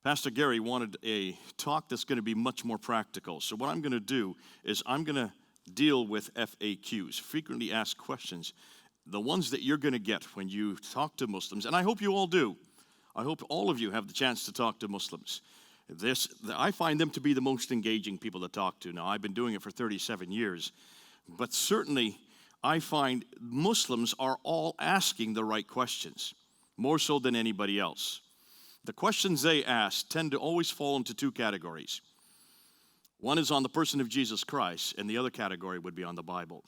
Pastor Gary wanted a talk that's going to be much more practical. So what I'm going to do is I'm going to deal with FAQs, frequently asked questions, the ones that you're going to get when you talk to Muslims. And I hope you all do. I hope all of you have the chance to talk to Muslims. I find them to be the most engaging people to talk to. Now, I've been doing it for 37 years. But certainly, I find Muslims are all asking the right questions, more so than anybody else. The questions they ask tend to always fall into two categories. One is on the person of Jesus Christ, and the other category would be on the Bible.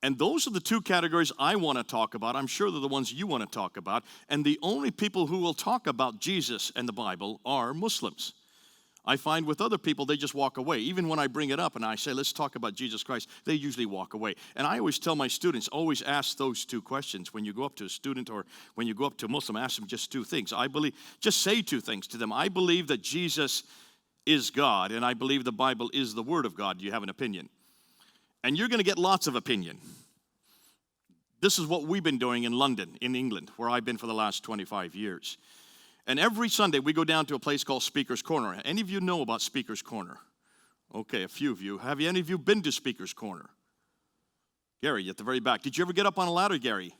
And those are the two categories I want to talk about. I'm sure they're the ones you want to talk about. And the only people who will talk about Jesus and the Bible are Muslims. I find with other people, they just walk away. Even when I bring it up and I say, let's talk about Jesus Christ, they usually walk away. And I always tell my students, always ask those two questions. When you go up to a student or when you go up to a Muslim, ask them just two things. Just say two things to them. I believe that Jesus is God, and I believe the Bible is the Word of God. Do you have an opinion? And you're going to get lots of opinion. This is what we've been doing in London, in England, where I've been for the last 25 years. And every Sunday, we go down to a place called Speaker's Corner. Any of you know about Speaker's Corner? Okay, a few of you. Have any of you been to Speaker's Corner? Gary, at the very back. Did you ever get up on a ladder, Gary?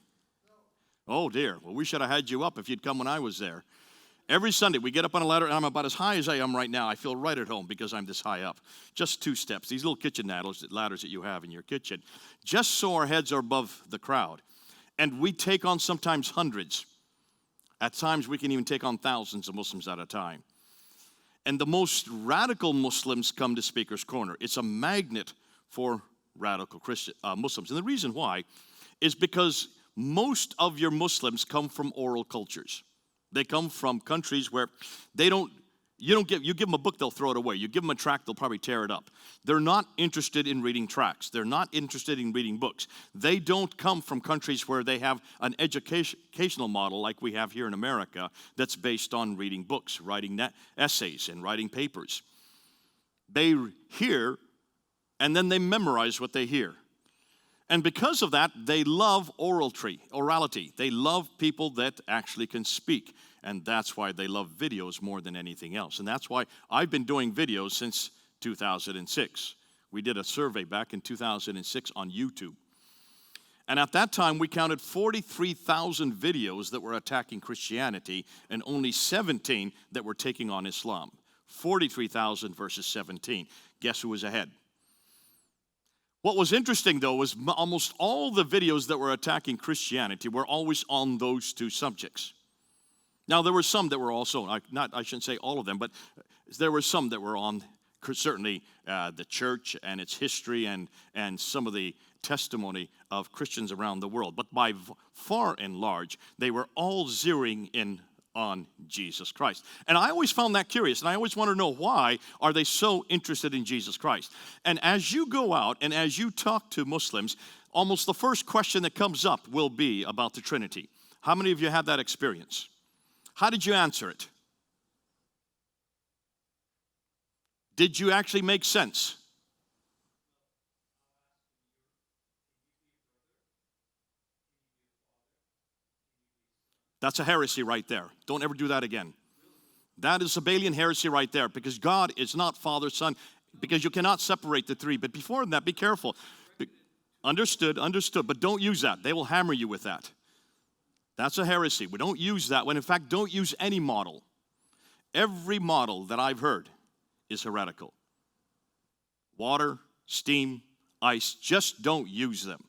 No. Oh, dear. Well, we should have had you up if you'd come when I was there. Every Sunday, we get up on a ladder, and I'm about as high as I am right now. I feel right at home because I'm this high up. Just 2 steps, these little kitchen ladders that you have in your kitchen, just so our heads are above the crowd. And we take on sometimes hundreds. At times, we can even take on thousands of Muslims at a time. And the most radical Muslims come to Speaker's Corner. It's a magnet for radical Muslims. And the reason why is because most of your Muslims come from oral cultures. They come from countries where you give them a book, they'll throw it away. You give them a tract, they'll probably tear it up. They're not interested in reading tracts. They're not interested in reading books. They don't come from countries where they have an educational model like we have here in America that's based on reading books, writing essays, and writing papers. They hear, and then they memorize what they hear. And because of that, they love orality. They love people that actually can speak. And that's why they love videos more than anything else. And that's why I've been doing videos since 2006. We did a survey back in 2006 on YouTube. And at that time, we counted 43,000 videos that were attacking Christianity and only 17 that were taking on Islam. 43,000 versus 17. Guess who was ahead? What was interesting, though, was almost all the videos that were attacking Christianity were always on those two subjects. Now, there were some that were also, I shouldn't say all of them, but there were some that were on certainly the church and its history and some of the testimony of Christians around the world. But by far and large, they were all zeroing in on Jesus Christ. And I always found that curious, and I always want to know, why are they so interested in Jesus Christ? And as you go out and as you talk to Muslims, almost the first question that comes up will be about the Trinity. How many of you had that experience? How did you answer it? Did you actually make sense? That's a heresy right there. Don't ever do that again. That is Sabellian heresy right there, because God is not Father, Son, because you cannot separate the three. But before that, be careful. Understood, but don't use that. They will hammer you with that. That's a heresy. We don't use that one. In fact, don't use any model. Every model that I've heard is heretical. Water, steam, ice, just don't use them.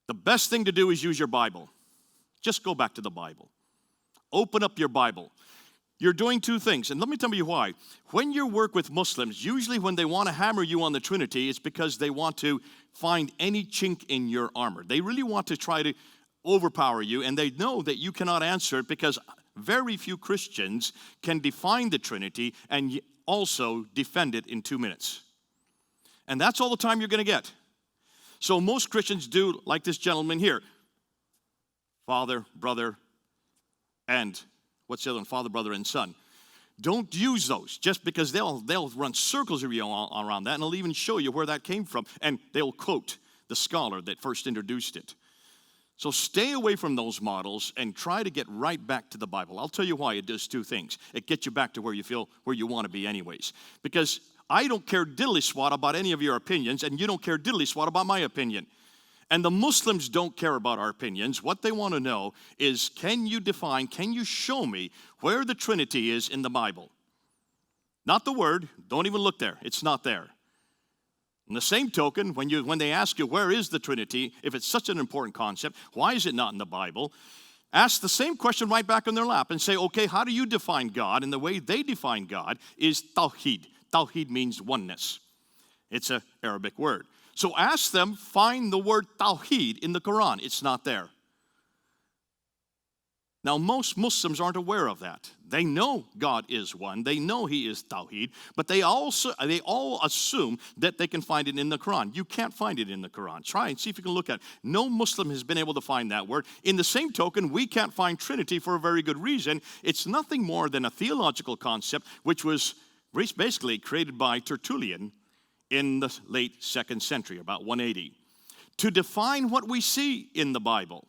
The best thing to do is use your Bible. Just go back to the Bible. Open up your Bible. You're doing two things, and let me tell you why. When you work with Muslims, usually when they want to hammer you on the Trinity, it's because they want to find any chink in your armor. They really want to try to overpower you, and they know that you cannot answer it because very few Christians can define the Trinity and also defend it in 2 minutes. And that's all the time you're going to get. So most Christians do like this gentleman here. Father, brother, and what's the other one? Father, brother, and son. Don't use those just because they'll run circles around that, and they'll even show you where that came from, and they'll quote the scholar that first introduced it. So stay away from those models and try to get right back to the Bible. I'll tell you why. It does two things. It gets you back to where you feel, where you want to be anyways. Because I don't care diddly swat about any of your opinions, and you don't care diddly swat about my opinion. And the Muslims don't care about our opinions. What they want to know is, can you show me where the Trinity is in the Bible? Not the word. Don't even look there. It's not there. In the same token, when they ask you, where is the Trinity, if it's such an important concept, why is it not in the Bible? Ask the same question right back in their lap and say, okay, how do you define God? And the way they define God is tawhid. Tawhid means oneness. It's an Arabic word. So ask them, find the word tawhid in the Quran. It's not there. Now, most Muslims aren't aware of that. They know God is one. They know He is Tawheed, but they all assume that they can find it in the Quran. You can't find it in the Quran. Try and see if you can look at it. No Muslim has been able to find that word. In the same token, we can't find Trinity for a very good reason. It's nothing more than a theological concept which was basically created by Tertullian in the late 2nd century, about 180, to define what we see in the Bible.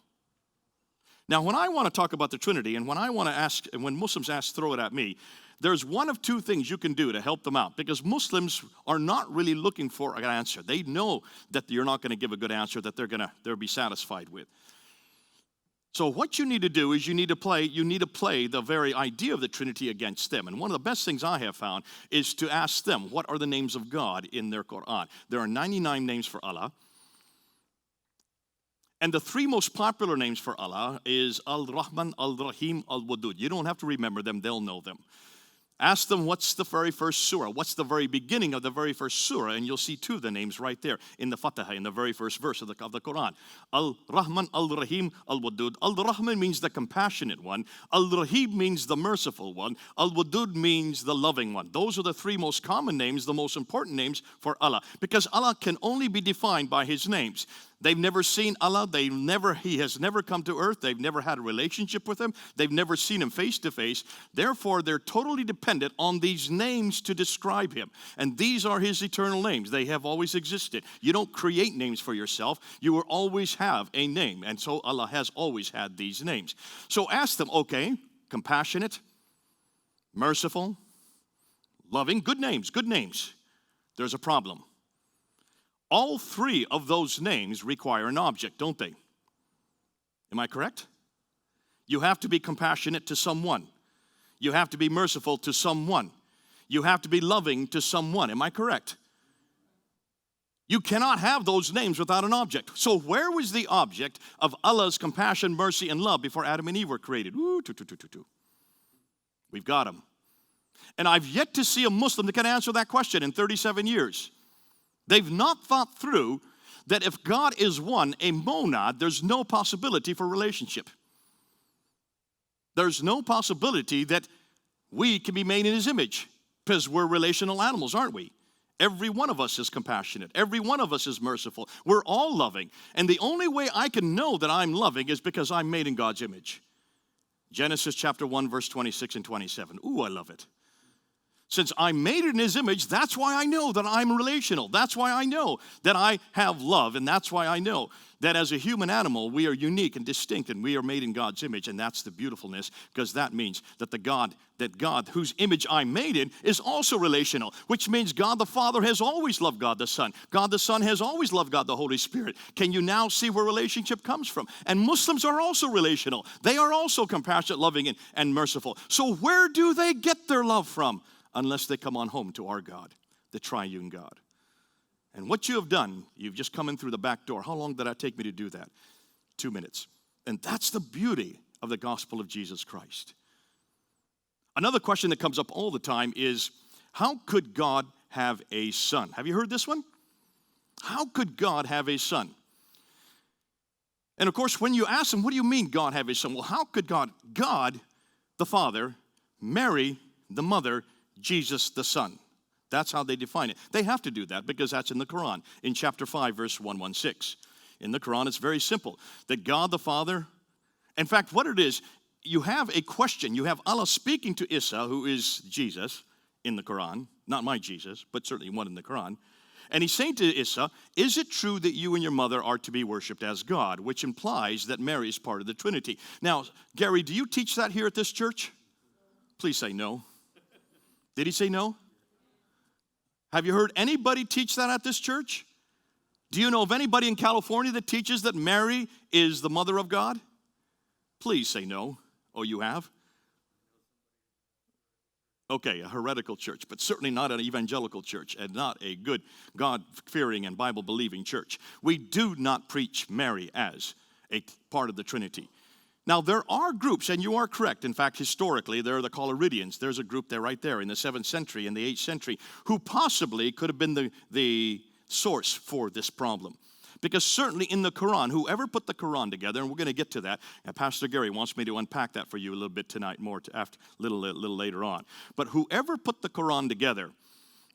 Now, when I want to talk about the Trinity, and when I want to ask, and when Muslims throw it at me, there's one of two things you can do to help them out, because Muslims are not really looking for an answer. They know that you're not going to give a good answer that they'll be satisfied with. So what you need to do is you need to play the very idea of the Trinity against them. And one of the best things I have found is to ask them, what are the names of God in their Quran? There are 99 names for Allah. And the three most popular names for Allah is Al-Rahman, Al-Rahim, Al-Wadud. You don't have to remember them, they'll know them. Ask them, what's the very first surah? What's the very beginning of the very first surah? And you'll see two of the names right there in the Fatiha, in the very first verse of the Quran. Al-Rahman, Al-Rahim, Al-Wadud. Al-Rahman means the compassionate one. Al-Rahim means the merciful one. Al-Wadud means the loving one. Those are the three most common names, the most important names for Allah. Because Allah can only be defined by His names. They've never seen Allah. He has never come to earth. They've never had a relationship with Him. They've never seen Him face to face. Therefore, they're totally dependent on these names to describe Him. And these are His eternal names. They have always existed. You don't create names for yourself. You will always have a name. And so Allah has always had these names. So ask them, okay, compassionate, merciful, loving, good names, good names. There's a problem. All three of those names require an object, don't they? Am I correct? You have to be compassionate to someone. You have to be merciful to someone. You have to be loving to someone. Am I correct? You cannot have those names without an object. So where was the object of Allah's compassion, mercy, and love before Adam and Eve were created? We've got them. And I've yet to see a Muslim that can answer that question in 37 years. They've not thought through that if God is one, a monad, there's no possibility for relationship. There's no possibility that we can be made in His image, because we're relational animals, aren't we? Every one of us is compassionate. Every one of us is merciful. We're all loving. And the only way I can know that I'm loving is because I'm made in God's image. Genesis chapter 1, verse 26 and 27. Ooh, I love it. Since I'm made in His image, that's why I know that I'm relational. That's why I know that I have love. And that's why I know that as a human animal, we are unique and distinct, and we are made in God's image. And that's the beautifulness, because that means that God, whose image I'm made in, is also relational, which means God the Father has always loved God the Son. God the Son has always loved God the Holy Spirit. Can you now see where relationship comes from? And Muslims are also relational. They are also compassionate, loving, and merciful. So where do they get their love from? Unless they come on home to our God, the triune God. And what you have done, you've just come in through the back door. How long did it take me to do that? 2 minutes. And that's the beauty of the gospel of Jesus Christ. Another question that comes up all the time is, how could God have a son? Have you heard this one? How could God have a son? And of course, when you ask them, what do you mean God have a son? Well, how could God, the Father, Mary, the mother, Jesus the Son? That's how they define it. They have to do that because that's in the Quran, in chapter 5, verse 116. In the Quran, it's very simple. That God the Father, in fact, what it is, you have a question. You have Allah speaking to Isa, who is Jesus, in the Quran. Not my Jesus, but certainly one in the Quran. And he's saying to Issa, is it true that you and your mother are to be worshipped as God? Which implies that Mary is part of the Trinity. Now, Gary, do you teach that here at this church? Please say no. Did he say no? Have you heard anybody teach that at this church? Do you know of anybody in California that teaches that Mary is the mother of God? Please say no. Oh, you have? Okay, a heretical church, but certainly not an evangelical church and not a good God-fearing and Bible-believing church. We do not preach Mary as a part of the Trinity. Now, there are groups, and you are correct. In fact, historically, there are the Collyridians. There's a group there right there in the 7th century and the 8th century who possibly could have been the source for this problem. Because certainly in the Quran, whoever put the Quran together, and we're going to get to that, and Pastor Gary wants me to unpack that for you a little bit tonight, more after, little later on. But whoever put the Quran together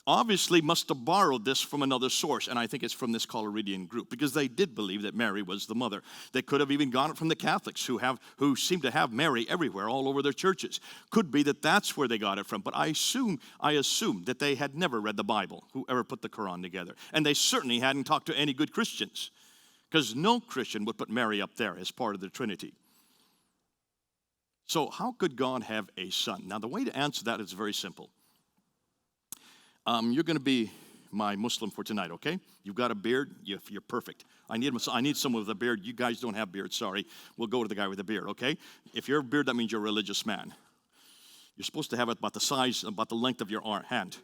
obviously must have borrowed this from another source, and I think it's from this Collyridian group, because they did believe that Mary was the mother. They could have even got it from the Catholics, who seem to have Mary everywhere, all over their churches. Could be that that's where they got it from, but I assume that they had never read the Bible, whoever put the Quran together. And they certainly hadn't talked to any good Christians, because no Christian would put Mary up there as part of the Trinity. So how could God have a son? Now, the way to answer that is very simple. You're going to be my Muslim for tonight, okay? You've got a beard. You're perfect. I need someone with a beard. You guys don't have beards, sorry. We'll go to the guy with a beard, okay? If you're a beard, that means you're a religious man. You're supposed to have it about the size, about the length of your hand.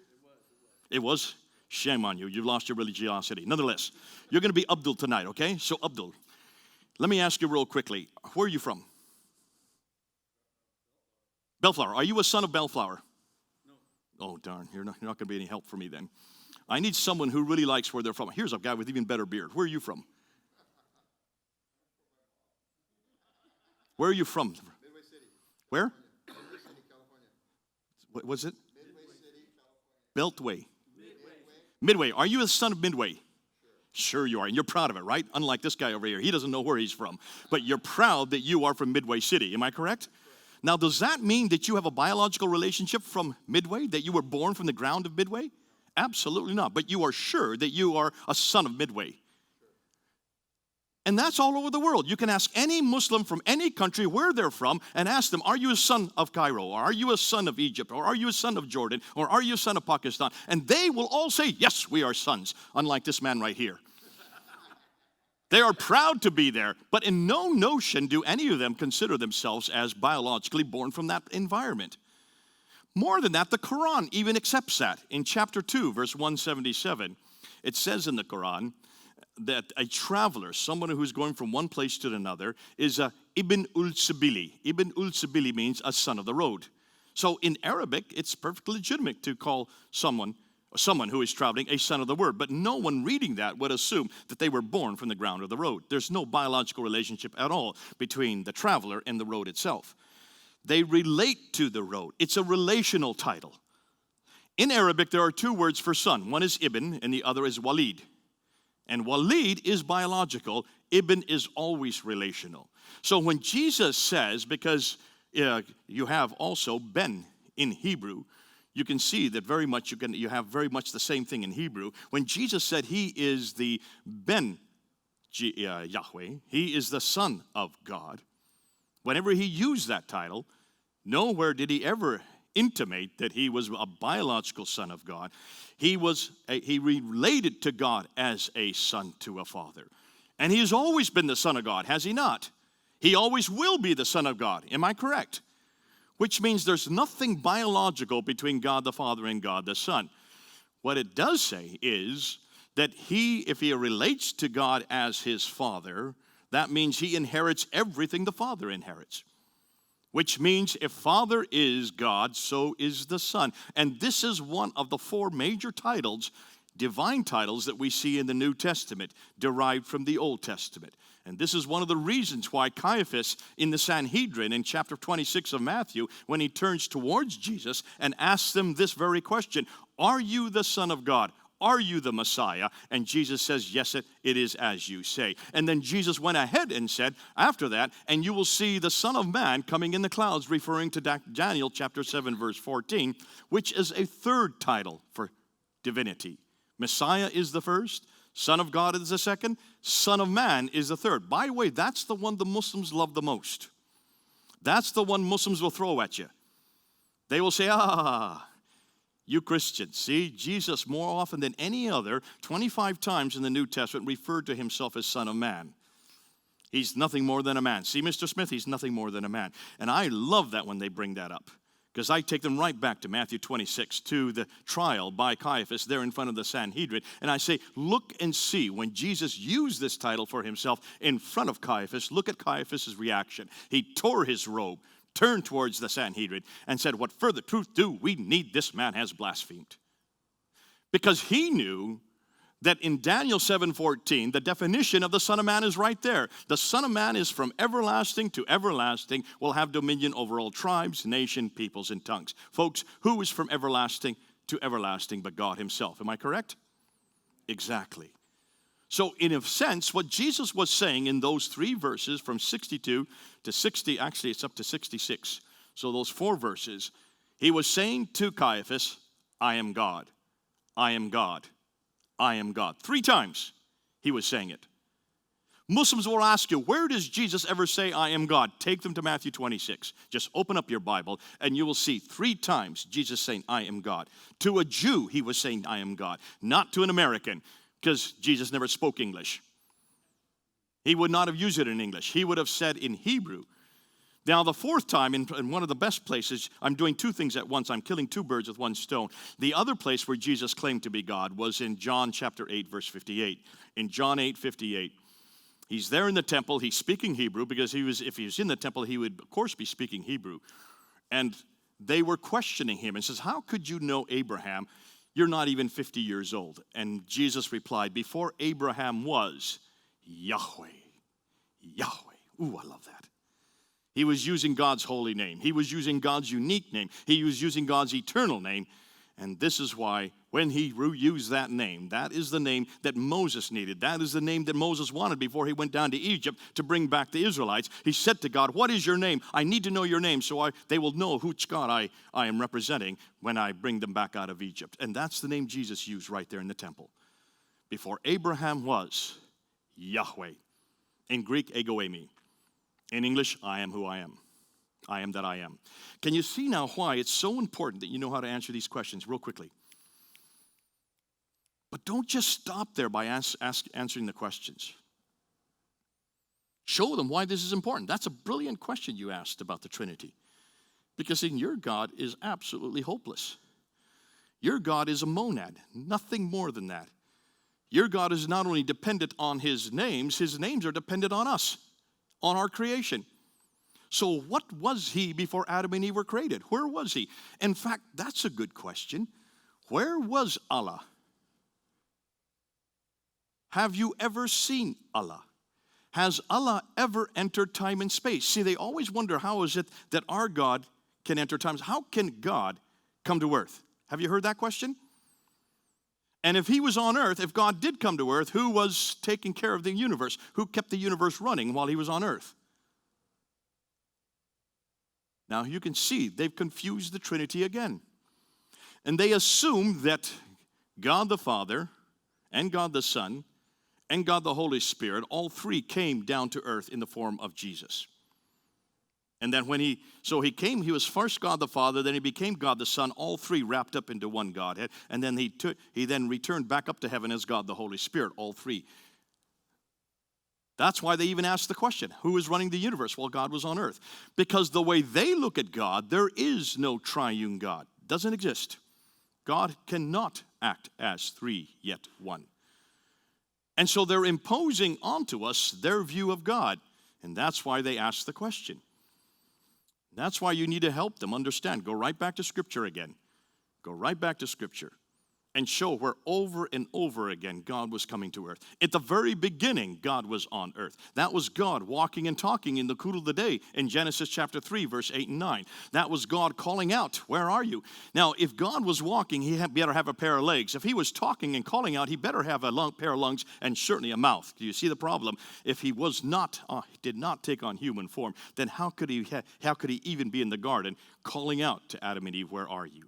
It was? Shame on you. You've lost your religiosity. Nonetheless, you're going to be Abdul tonight, okay? So, Abdul, let me ask you real quickly. Where are you from? Bellflower. Are you a son of Bellflower? Oh, darn, you're not going to be any help for me then. I need someone who really likes where they're from. Here's a guy with even better beard. Where are you from? Where are you from? Midway City. Where? Midway City, California. What was it? Midway City, California. Beltway. Midway. Are you a son of Midway? Sure you are, and you're proud of it, right? Unlike this guy over here. He doesn't know where he's from. But you're proud that you are from Midway City. Am I correct? Now, does that mean that you have a biological relationship from Midway, that you were born from the ground of Midway? Absolutely not. But you are sure that you are a son of Midway. And that's all over the world. You can ask any Muslim from any country where they're from and ask them, are you a son of Cairo? Or are you a son of Egypt? Or are you a son of Jordan? Or are you a son of Pakistan? And they will all say, yes, we are sons, unlike this man right here. They are proud to be there, but in no notion do any of them consider themselves as biologically born from that environment. More than that, the Quran even accepts that. In chapter 2, verse 177, it says in the Quran that a traveler, someone who's going from one place to another, is a Ibn ul-Sabili. Ibn ul-Sabili means a son of the road. So in Arabic, it's perfectly legitimate to call someone who is traveling a son of the word. But no one reading that would assume that they were born from the ground of the road. There's no biological relationship at all between the traveler and the road itself. They relate to the road. It's a relational title. In Arabic, there are two words for son. One is ibn and the other is walid. And walid is biological. Ibn is always relational. So when Jesus says, because you have also ben in Hebrew, you can see that you have very much the same thing in Hebrew. When Jesus said he is the Ben Yahweh, he is the Son of God, whenever he used that title, nowhere did he ever intimate that he was a biological son of God. He related to God as a son to a father. And he has always been the Son of God, has he not? He always will be the Son of God. Am I correct? Which means there's nothing biological between God the Father and God the Son. What it does say is that if he relates to God as his Father, that means he inherits everything the Father inherits. Which means if Father is God, so is the Son. And this is one of the four major titles, divine titles, that we see in the New Testament, derived from the Old Testament. And this is one of the reasons why Caiaphas in the Sanhedrin in chapter 26 of Matthew, when he turns towards Jesus and asks him this very question, are you the Son of God? Are you the Messiah? And Jesus says, yes, it is as you say. And then Jesus went ahead and said, after that, and you will see the Son of Man coming in the clouds, referring to Daniel chapter 7, verse 14, which is a third title for divinity. Messiah is the first, Son of God is the second, Son of Man is the third. By the way, that's the one the Muslims love the most. That's the one Muslims will throw at you. They will say, you Christians, see, Jesus more often than any other, 25 times in the New Testament, referred to himself as Son of Man. He's nothing more than a man. See, Mr. Smith, he's nothing more than a man. And I love that when they bring that up, because I take them right back to Matthew 26, to the trial by Caiaphas there in front of the Sanhedrin. And I say, look and see, when Jesus used this title for himself in front of Caiaphas, look at Caiaphas' reaction. He tore his robe, turned towards the Sanhedrin, and said, what further truth do we need? This man has blasphemed. Because he knew that in Daniel 7:14, the definition of the Son of Man is right there. The Son of Man is from everlasting to everlasting, will have dominion over all tribes, nation, peoples, and tongues. Folks, who is from everlasting to everlasting but God himself? Am I correct? Exactly. So in a sense, what Jesus was saying in those 3 verses from 62 to 60, actually it's up to 66. So those 4 verses, he was saying to Caiaphas, I am God, I am God, I am God. 3 times he was saying it. Muslims will ask you, where does Jesus ever say, I am God? Take them to Matthew 26. Just open up your Bible and you will see 3 times Jesus saying, I am God. To a Jew, he was saying, I am God. Not to an American, because Jesus never spoke English. He would not have used it in English. He would have said in Hebrew. Now, the 4th time, in one of the best places, I'm doing 2 things at once. I'm killing 2 birds with 1 stone. The other place where Jesus claimed to be God was in John chapter 8, verse 58. In John 8:58, he's there in the temple. He's speaking Hebrew because if he was in the temple, he would, of course, be speaking Hebrew. And they were questioning him and says, how could you know Abraham? You're not even 50 years old. And Jesus replied, before Abraham was, Yahweh. Yahweh. Ooh, I love that. He was using God's holy name. He was using God's unique name. He was using God's eternal name. And this is why when he used that name, that is the name that Moses needed. That is the name that Moses wanted before he went down to Egypt to bring back the Israelites. He said to God, what is your name? I need to know your name so they will know which God I am representing when I bring them back out of Egypt. And that's the name Jesus used right there in the temple. Before Abraham was, Yahweh. In Greek, ego eimi. In English, I am who I am. I am that I am. Can you see now why it's so important that you know how to answer these questions real quickly? But don't just stop there by answering the questions. Show them why this is important. That's a brilliant question you asked about the Trinity. Because in your God is absolutely hopeless. Your God is a monad, nothing more than that. Your God is not only dependent on his names are dependent on us, on our creation. So what was he before Adam and Eve were created? Where was he? In fact, that's a good question. Where was Allah? Have you ever seen Allah? Has Allah ever entered time and space? See, they always wonder, how is it that our God can enter time? How can God come to earth? Have you heard that question? And if he was on earth, if God did come to earth, who was taking care of the universe? Who kept the universe running while he was on earth? Now you can see they've confused the Trinity again. And they assume that God the Father and God the Son and God the Holy Spirit, all 3 came down to earth in the form of Jesus. And then when he came, he was first God the Father, then he became God the Son, all 3 wrapped up into one Godhead. And then he then returned back up to heaven as God the Holy Spirit, all 3. That's why they even asked the question, who is running the universe while God was on earth? Because the way they look at God, there is no triune God. Doesn't exist. God cannot act as 3 yet 1. And so they're imposing onto us their view of God. And that's why they ask the question. That's why you need to help them understand. Go right back to Scripture again. Go right back to Scripture. And show where over and over again God was coming to earth. At the very beginning, God was on earth. That was God walking and talking in the cool of the day in Genesis chapter 3, verse 8 and 9. That was God calling out, where are you? Now, if God was walking, he better have a pair of legs. If he was talking and calling out, he better have a pair of lungs and certainly a mouth. Do you see the problem? If he was not, did not take on human form, then how could he even be in the garden calling out to Adam and Eve, where are you?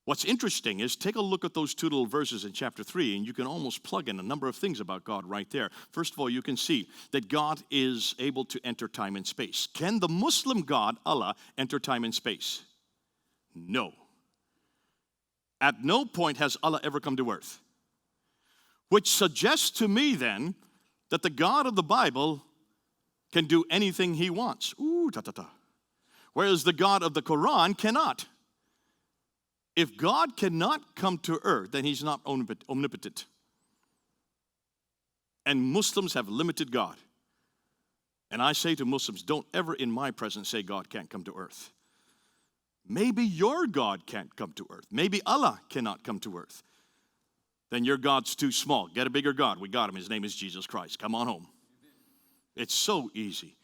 What's interesting is take a look at those two little verses in chapter 3, and you can almost plug in a number of things about God right there. First of all, you can see that God is able to enter time and space. Can the Muslim God, Allah, enter time and space? No. At no point has Allah ever come to earth. Which suggests to me then that the God of the Bible can do anything he wants. Whereas the God of the Quran cannot. If God cannot come to earth, then he's not omnipotent. And Muslims have limited God. And I say to Muslims, don't ever in my presence say God can't come to earth. Maybe your God can't come to earth. Maybe Allah cannot come to earth. Then your God's too small. Get a bigger God. We got him. His name is Jesus Christ. Come on home. It's so easy.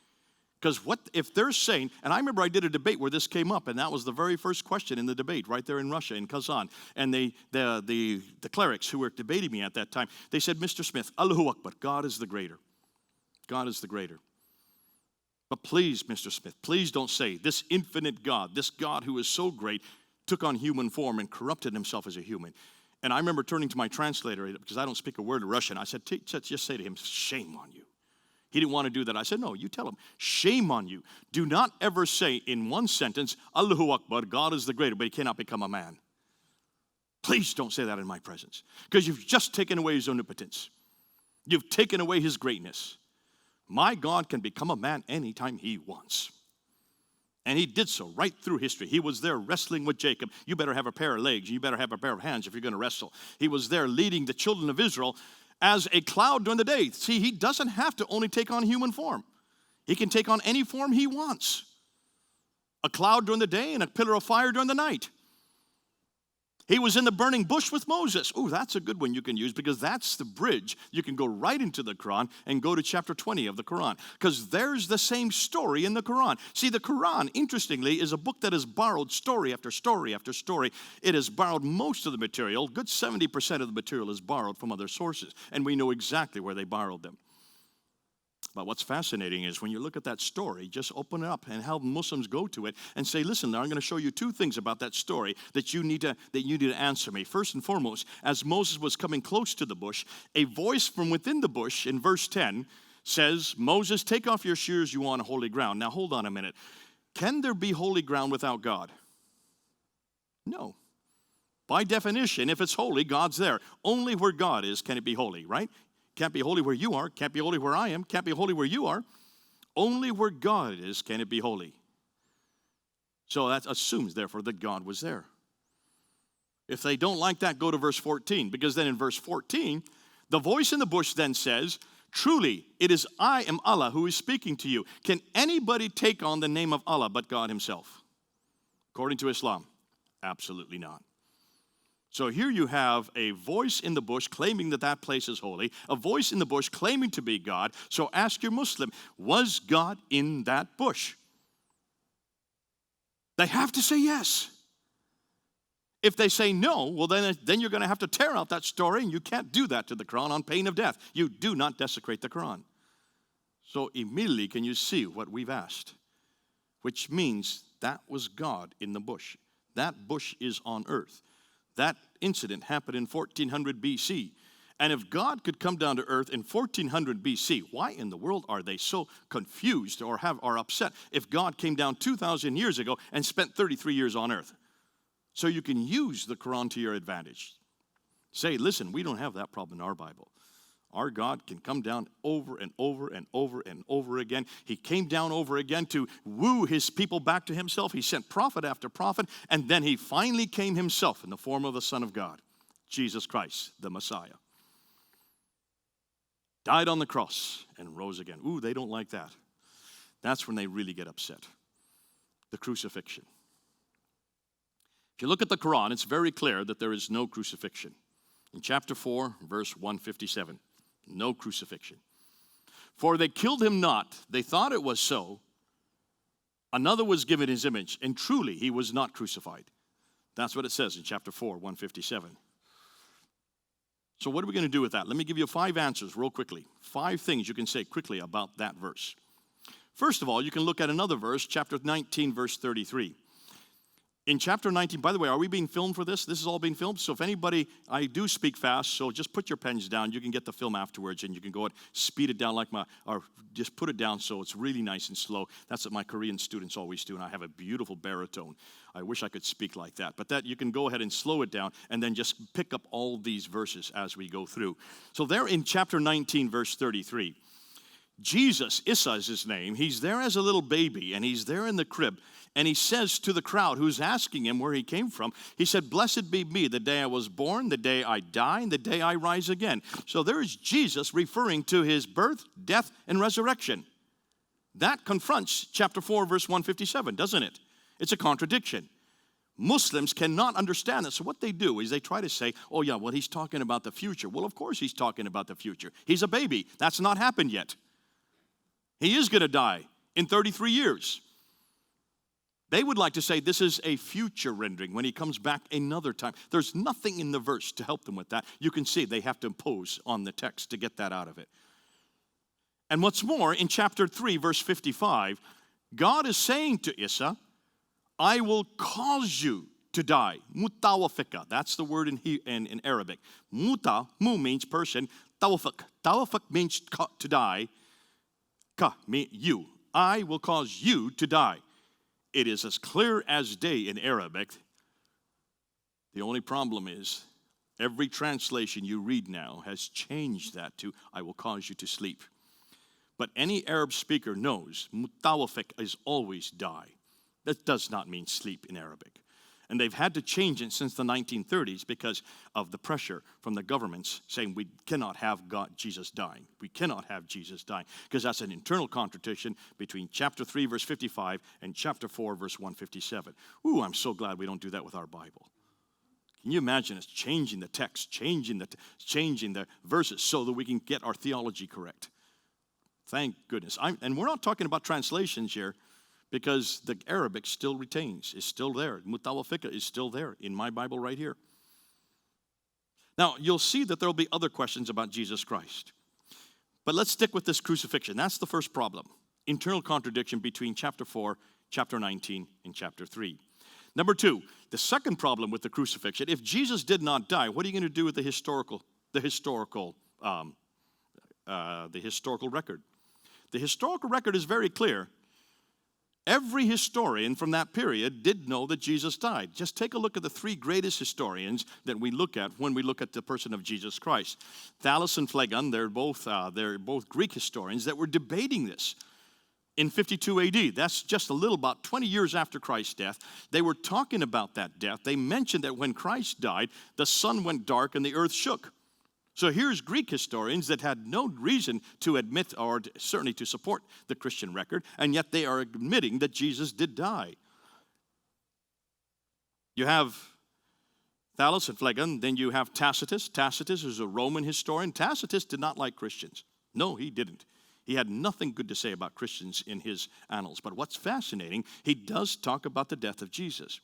Because what if they're saying, and I remember I did a debate where this came up, and that was the very first question in the debate right there in Russia, in Kazan. And the clerics who were debating me at that time, they said, Mr. Smith, Allahu Akbar, God is the greater. God is the greater. But please, Mr. Smith, please don't say this infinite God, this God who is so great, took on human form and corrupted himself as a human. And I remember turning to my translator, because I don't speak a word of Russian. I said, just say to him, shame on you. He didn't want to do that. I said, no, you tell him, shame on you. Do not ever say in one sentence, Allahu Akbar, God is the greater, but he cannot become a man. Please don't say that in my presence, because you've just taken away his omnipotence. You've taken away his greatness. My God can become a man anytime he wants. And he did so right through history. He was there wrestling with Jacob. You better have a pair of legs. You better have a pair of hands if you're going to wrestle. He was there leading the children of Israel as a cloud during the day. See, he doesn't have to only take on human form. He can take on any form he wants. A cloud during the day and a pillar of fire during the night. He was in the burning bush with Moses. Oh, that's a good one you can use, because that's the bridge. You can go right into the Quran and go to chapter 20 of the Quran, because there's the same story in the Quran. See, the Quran, interestingly, is a book that has borrowed story after story after story. It has borrowed most of the material. Good 70% of the material is borrowed from other sources, and we know exactly where they borrowed them. But what's fascinating is when you look at that story, just open it up and have Muslims go to it and say, listen, I'm going to show you two things about that story that you need to answer me. First and foremost, as Moses was coming close to the bush, a voice from within the bush in verse 10 says, Moses, take off your shoes, you are on holy ground. Now hold on a minute. Can there be holy ground without God? No. By definition, if it's holy, God's there. Only where God is can it be holy, right? Can't be holy where you are. Can't be holy where I am. Can't be holy where you are. Only where God is can it be holy. So that assumes, therefore, that God was there. If they don't like that, go to verse 14. Because then in verse 14, the voice in the bush then says, truly, it is I am Allah who is speaking to you. Can anybody take on the name of Allah but God himself? According to Islam, absolutely not. So here you have a voice in the bush claiming that that place is holy, a voice in the bush claiming to be God. So ask your Muslim, was God in that bush? They have to say yes. If they say no, well, then you're going to have to tear out that story, and you can't do that to the Quran on pain of death. You do not desecrate the Quran. So immediately can you see what we've asked? Which means that was God in the bush. That bush is on earth. That incident happened in 1400 BC. And if God could come down to earth in 1400 BC, why in the world are they so confused or are upset if God came down 2,000 years ago and spent 33 years on earth? So you can use the Quran to your advantage. Say, listen, we don't have that problem in our Bible. Our God can come down over and over and over and over again. He came down over again to woo his people back to himself. He sent prophet after prophet, and then he finally came himself in the form of the Son of God, Jesus Christ, the Messiah. Died on the cross and rose again. Ooh, they don't like that. That's when they really get upset. The crucifixion. If you look at the Quran, it's very clear that there is no crucifixion. In chapter 4, verse 157. No crucifixion. For they killed him not. They thought it was so. Another was given his image, and truly he was not crucified. That's what it says in chapter 4, 157. So what are we going to do with that? Let me give you 5 answers real quickly. 5 things you can say quickly about that verse. First of all, you can look at another verse, chapter 19, verse 33. In chapter 19, by the way, are we being filmed for this? This is all being filmed. So if anybody, I do speak fast, so just put your pens down. You can get the film afterwards, and you can go and speed it down or just put it down so it's really nice and slow. That's what my Korean students always do, and I have a beautiful baritone. I wish I could speak like that. But that you can go ahead and slow it down and then just pick up all these verses as we go through. So there in chapter 19, verse 33, Jesus, Issa is his name, he's there as a little baby, and he's there in the crib. And he says to the crowd who's asking him where he came from, he said, "Blessed be me, the day I was born, the day I die, and the day I rise again." So there is Jesus referring to his birth, death, and resurrection. That confronts chapter 4, verse 157, doesn't it? It's a contradiction. Muslims cannot understand this. So what they do is they try to say, oh yeah, well, he's talking about the future. Well, of course he's talking about the future. He's a baby. That's not happened yet. He is going to die in 33 years. They would like to say this is a future rendering when he comes back another time. There's nothing in the verse to help them with that. You can see they have to impose on the text to get that out of it. And what's more, in chapter 3, verse 55, God is saying to Issa, "I will cause you to die." Mutawafika. That's the word in Arabic. Muta, mu means person. Tawafik. Tawafik means to die. Ka means you. I will cause you to die. It is as clear as day in Arabic. The only problem is every translation you read now has changed that to "I will cause you to sleep." But any Arab speaker knows mutawafik is always die. That does not mean sleep in Arabic. And they've had to change it since the 1930s because of the pressure from the governments saying we cannot have Jesus dying. We cannot have Jesus dying because that's an internal contradiction between chapter 3, verse 55 and chapter 4, verse 157. Ooh, I'm so glad we don't do that with our Bible. Can you imagine us changing the text, changing the verses so that we can get our theology correct? Thank goodness. And we're not talking about translations here, because the Arabic still retains, is still there. Mutawafika is still there in my Bible right here. Now, you'll see that there will be other questions about Jesus Christ. But let's stick with this crucifixion. That's the first problem. Internal contradiction between chapter 4, chapter 19, and chapter 3. Number 2, the second problem with the crucifixion. If Jesus did not die, what are you going to do with the historical record? The historical record is very clear. Every historian from that period did know that Jesus died. Just take a look at the 3 greatest historians that we look at when we look at the person of Jesus Christ. Thales and Phlegon, they're both Greek historians that were debating this in 52 AD. That's just about 20 years after Christ's death. They were talking about that death. They mentioned that when Christ died, the sun went dark and the earth shook. So here's Greek historians that had no reason to admit or certainly to support the Christian record, and yet they are admitting that Jesus did die. You have Thales and Phlegon, then you have Tacitus. Tacitus is a Roman historian. Tacitus did not like Christians. No, he didn't. He had nothing good to say about Christians in his annals. But what's fascinating, he does talk about the death of Jesus.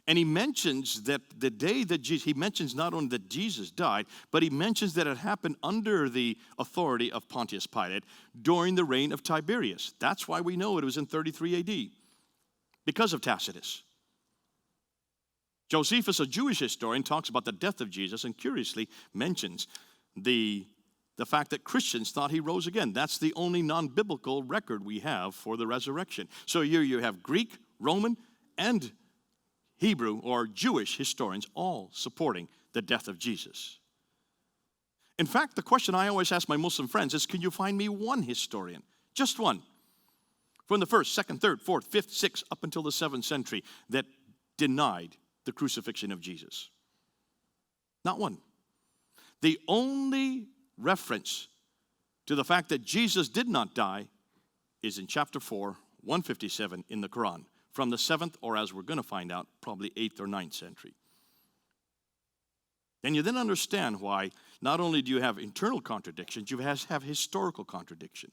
And he mentions that the day that he mentions not only that Jesus died, but he mentions that it happened under the authority of Pontius Pilate during the reign of Tiberius. That's why we know it was in 33 AD, because of Tacitus. Josephus, a Jewish historian, talks about the death of Jesus and curiously mentions the fact that Christians thought he rose again. That's the only non-biblical record we have for the resurrection. So here you have Greek, Roman, and Hebrew or Jewish historians all supporting the death of Jesus. In fact, the question I always ask my Muslim friends is, can you find me one historian? Just one. From the 1st, 2nd, 3rd, 4th, 5th, 6th, up until the 7th century that denied the crucifixion of Jesus. Not one. The only reference to the fact that Jesus did not die is in chapter 4, 157 in the Quran. From the 7th, or as we're going to find out, probably 8th or 9th century. And you then understand why not only do you have internal contradictions, you have historical contradiction.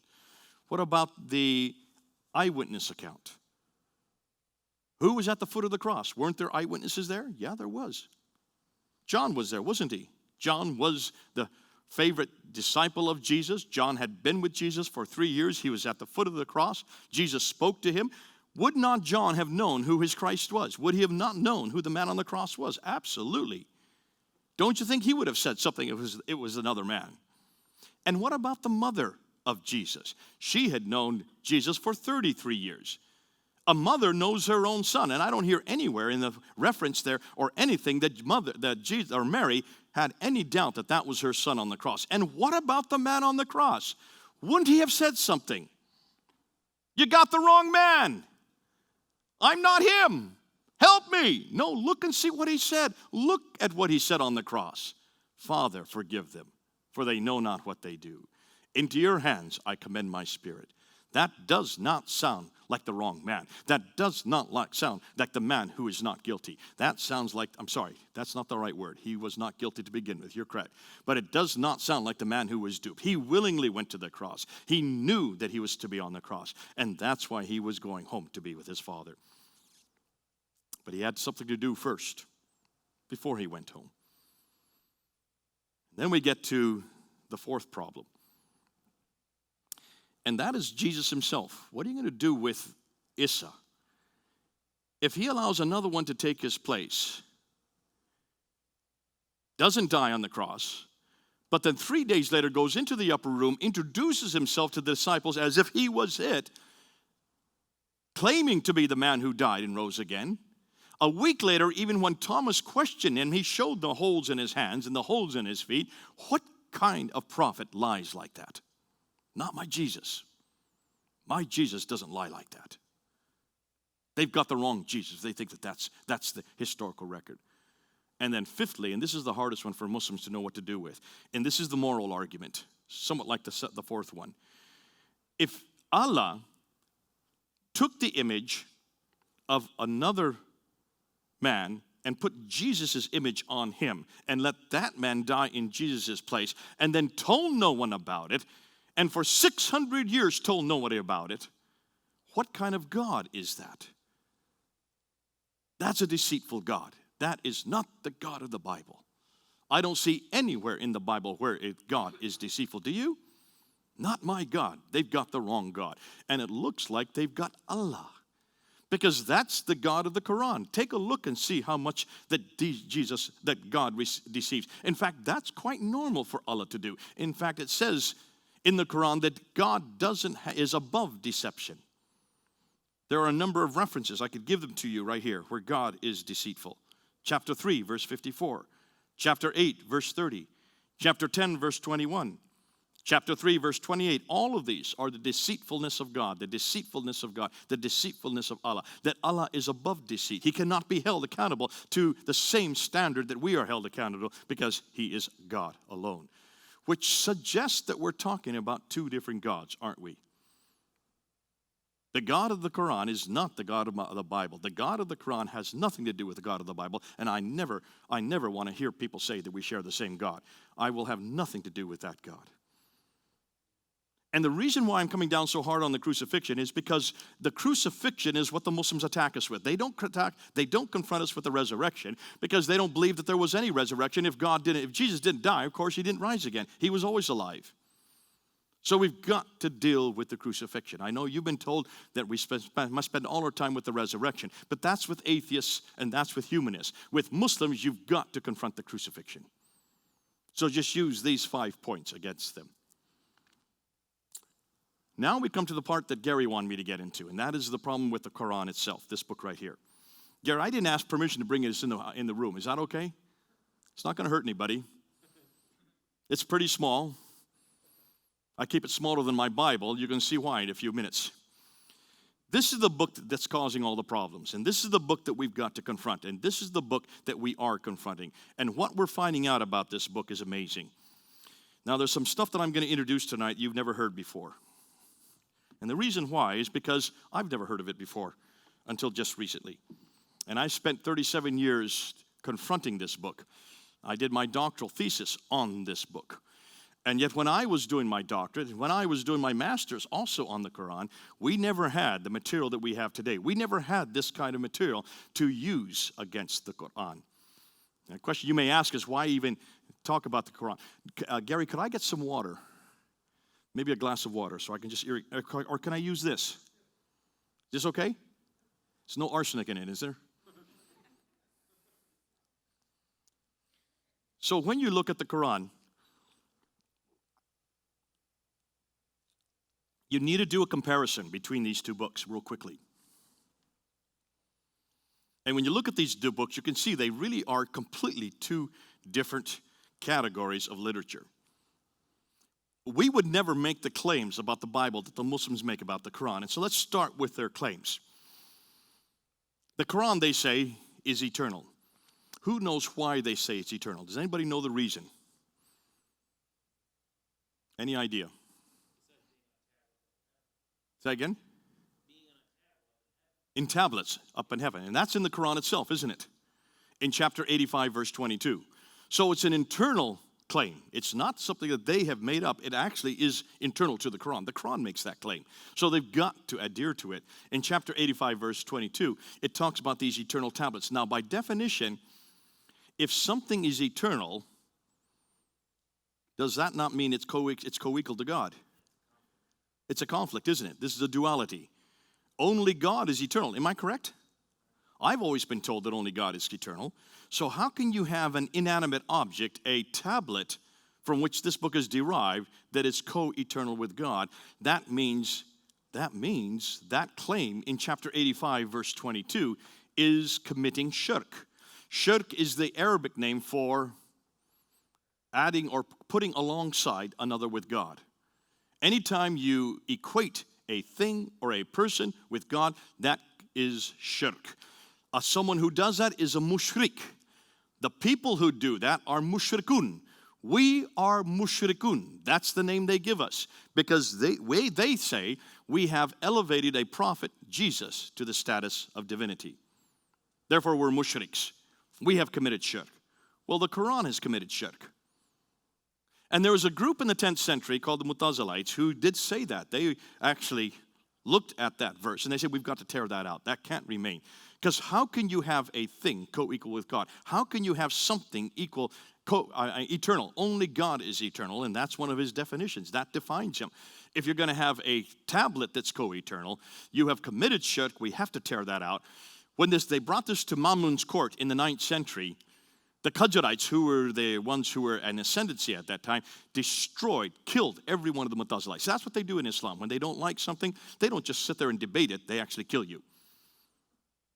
What about the eyewitness account? Who was at the foot of the cross? Weren't there eyewitnesses there? Yeah, there was. John was there, wasn't he? John was the favorite disciple of Jesus. John had been with Jesus for 3 years. He was at the foot of the cross. Jesus spoke to him. Would not John have known who his Christ was? Would he have not known who the man on the cross was? Absolutely. Don't you think he would have said something if it was another man? And what about the mother of Jesus? She had known Jesus for 33 years. A mother knows her own son, and I don't hear anywhere in the reference there or anything that Jesus or Mary had any doubt that that was her son on the cross. And what about the man on the cross? Wouldn't he have said something? You got the wrong man. I'm not him. Help me. No, look and see what he said. Look at what he said on the cross. Father, forgive them, for they know not what they do. Into your hands I commend my spirit. That does not sound like the wrong man. That does not sound like the man who is not guilty. That sounds like, I'm sorry, that's not the right word. He was not guilty to begin with. You're correct. But it does not sound like the man who was duped. He willingly went to the cross. He knew that he was to be on the cross. And that's why he was going home to be with his Father. But he had something to do first before he went home. Then we get to the fourth problem. And that is Jesus himself. What are you going to do with Issa? If he allows another one to take his place, doesn't die on the cross, but then 3 days later goes into the upper room, introduces himself to the disciples as if he was it, claiming to be the man who died and rose again. A week later, even when Thomas questioned him, he showed the holes in his hands and the holes in his feet. What kind of prophet lies like that? Not my Jesus. My Jesus doesn't lie like that. They've got the wrong Jesus. They think that that's the historical record. And then fifthly, and this is the hardest one for Muslims to know what to do with, and this is the moral argument, somewhat like the fourth one. If Allah took the image of another man and put Jesus' image on him and let that man die in Jesus' place and then told no one about it, and for 600 years told nobody about it, what kind of God is that? That's a deceitful God. That is not the God of the Bible. I don't see anywhere in the Bible where God is deceitful. Do you? Not my God. They've got the wrong God. And it looks like they've got Allah, because that's the God of the Quran. Take a look and see how much that God deceives. In fact, that's quite normal for Allah to do. In fact, it says in the Quran that God is above deception. There are a number of references. I could give them to you right here where God is deceitful. Chapter 3, verse 54. Chapter 8, verse 30. Chapter 10, verse 21. Chapter 3, verse 28. All of these are the deceitfulness of God, the deceitfulness of God, the deceitfulness of Allah. That Allah is above deceit. He cannot be held accountable to the same standard that we are held accountable, because he is God alone. Which suggests that we're talking about two different gods, aren't we? The God of the Quran is not the God of the Bible. The God of the Quran has nothing to do with the God of the Bible, and I never want to hear people say that we share the same God. I will have nothing to do with that God. And the reason why I'm coming down so hard on the crucifixion is because the crucifixion is what the Muslims attack us with. They don't confront us with the resurrection, because they don't believe that there was any resurrection. If Jesus didn't die, of course he didn't rise again. He was always alive. So we've got to deal with the crucifixion. I know you've been told that we must spend all our time with the resurrection, but that's with atheists and that's with humanists. With Muslims, you've got to confront the crucifixion. So just use these 5 points against them. Now we come to the part that Gary wanted me to get into, and that is the problem with the Quran itself, this book right here. Gary, I didn't ask permission to bring this in the room. Is that okay? It's not going to hurt anybody. It's pretty small. I keep it smaller than my Bible. You're going to see why in a few minutes. This is the book that's causing all the problems, and this is the book that we've got to confront, and this is the book that we are confronting. And what we're finding out about this book is amazing. Now, there's some stuff that I'm going to introduce tonight you've never heard before. And the reason why is because I've never heard of it before until just recently. And I spent 37 years confronting this book. I did my doctoral thesis on this book. And yet when I was doing my doctorate, when I was doing my master's also on the Quran, we never had the material that we have today. We never had this kind of material to use against the Quran. And the question you may ask is, why even talk about the Quran? Gary, could I get some water? Maybe a glass of water so I can just, or can I use this? Is this okay? There's no arsenic in it, is there? So when you look at the Quran, you need to do a comparison between these two books real quickly. And when you look at these two books, you can see they really are completely two different categories of literature. We would never make the claims about the Bible that the Muslims make about the Quran. And so let's start with their claims. The Quran, they say, is eternal. Who knows why they say it's eternal? Does anybody know the reason? Any idea? Say again? In tablets up in heaven. And that's in the Quran itself, isn't it? In chapter 85, verse 22. So it's an internal claim. It's not something that they have made up. It actually is internal to the Quran. The Quran makes that claim. So they've got to adhere to it. In chapter 85, verse 22, it talks about these eternal tablets. Now, by definition, if something is eternal, does that not mean it's co-equal to God? It's a conflict, isn't it? This is a duality. Only God is eternal. Am I correct? I've always been told that only God is eternal. So how can you have an inanimate object, a tablet, from which this book is derived, that is co-eternal with God? That means that claim in chapter 85, verse 22, is committing shirk. Shirk is the Arabic name for adding or putting alongside another with God. Anytime you equate a thing or a person with God, that is shirk. Someone who does that is a mushrik. The people who do that are mushrikun. We are mushrikun. That's the name they give us. Because they say we have elevated a prophet, Jesus, to the status of divinity. Therefore, we're mushriks. We have committed shirk. Well, the Quran has committed shirk. And there was a group in the 10th century called the Mutazilites who did say that. They actually looked at that verse and they said, we've got to tear that out. That can't remain. Because how can you have a thing co-equal with God? How can you have something eternal? Only God is eternal, and that's one of his definitions. That defines him. If you're going to have a tablet that's co-eternal, you have committed shirk. We have to tear that out. When they brought this to Mamun's court in the 9th century, the Qadarites, who were the ones who were an ascendancy at that time, killed every one of the Mutazilites. That's what they do in Islam. When they don't like something, they don't just sit there and debate it. They actually kill you.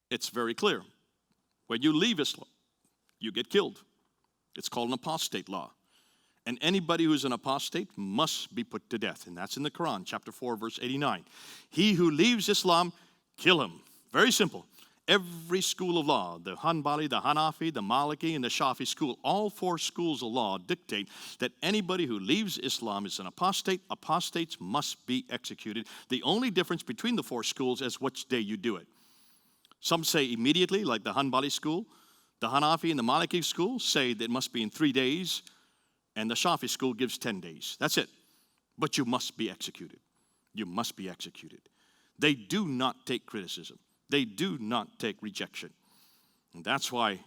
It's very clear. When you leave Islam, you get killed. It's called an apostate law. And anybody who's an apostate must be put to death. And that's in the Quran, chapter 4, verse 89. He who leaves Islam, kill him. Very simple. Every school of law, the Hanbali, the Hanafi, the Maliki, and the Shafi school, all four schools of law dictate that anybody who leaves Islam is an apostate. Apostates must be executed. The only difference between the four schools is which day you do it. Some say immediately, like the Hanbali school. The Hanafi and the Maliki school say that it must be in 3 days, and the Shafi school gives 10 days. That's it. But you must be executed. You must be executed. They do not take criticism. They do not take rejection. And that's why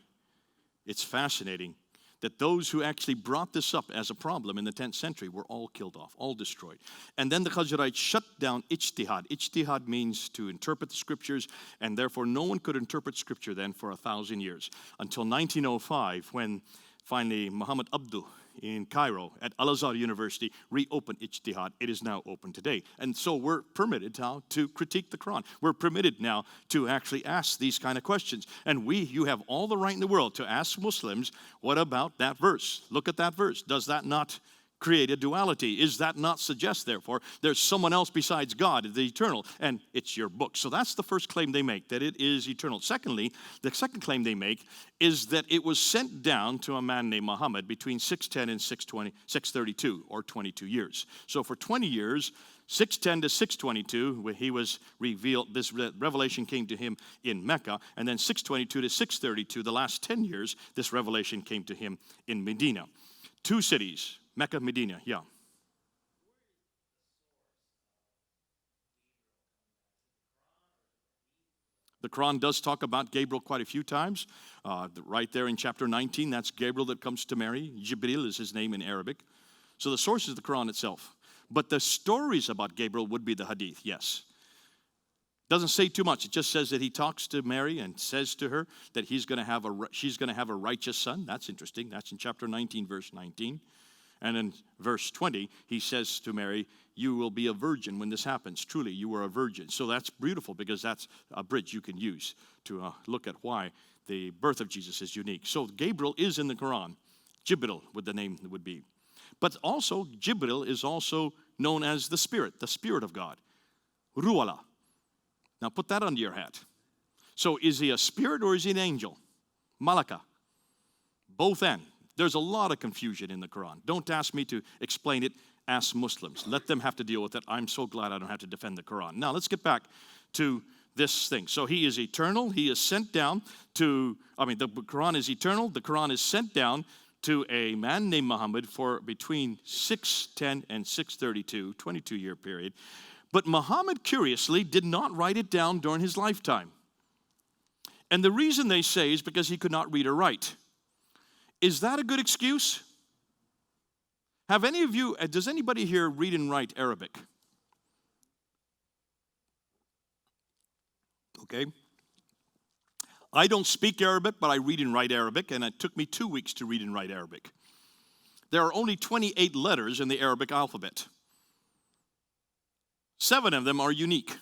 it's fascinating that those who actually brought this up as a problem in the 10th century were all killed off, all destroyed. And then the Qadarites shut down ijtihad. Ijtihad means to interpret the scriptures, and therefore no one could interpret scripture then for 1,000 years. Until 1905, when finally Muhammad Abduh in Cairo at Al-Azhar University reopened ijtihad. It is now open today. And so we're permitted now to critique the Quran. We're permitted now to actually ask these kind of questions. And you have all the right in the world to ask Muslims, what about that verse? Look at that verse. Does that not create a duality? Is that not suggest, therefore, there's someone else besides God, the eternal, and it's your book? So that's the first claim they make, that it is eternal. Secondly, the second claim they make is that it was sent down to a man named Muhammad between 610 and 632, or 22 years. So for 20 years, 610 to 622, where he was revealed, this revelation came to him in Mecca, and then 622 to 632, the last 10 years, this revelation came to him in Medina. 2 cities, Mecca, Medina, yeah. The Quran does talk about Gabriel quite a few times. Right there in chapter 19, that's Gabriel that comes to Mary. Jibril is his name in Arabic. So the source is the Quran itself. But the stories about Gabriel would be the hadith, yes. Doesn't say too much. It just says that he talks to Mary and says to her that she's going to have a righteous son. That's interesting. That's in chapter 19, verse 19. And in verse 20, he says to Mary, you will be a virgin when this happens. Truly, you are a virgin. So that's beautiful because that's a bridge you can use to look at why the birth of Jesus is unique. So Gabriel is in the Quran. Jibril would the name would be. But also, Jibril is also known as the Spirit of God. Ruwala. Now put that under your hat. So is he a spirit or is he an angel? Malaka. Both and. There's a lot of confusion in the Quran. Don't ask me to explain it. Ask Muslims. Let them have to deal with it. I'm so glad I don't have to defend the Quran. Now let's get back to this thing. So he is eternal. He is sent down to, the Quran is eternal. The Quran is sent down to a man named Muhammad for between 610 and 632, 22-year period. But Muhammad, curiously, did not write it down during his lifetime. And the reason they say is because he could not read or write. Is that a good excuse? Does anybody here read and write Arabic? Okay. I don't speak Arabic, but I read and write Arabic, and it took me 2 weeks to read and write Arabic. There are only 28 letters in the Arabic alphabet. 7 of them are unique.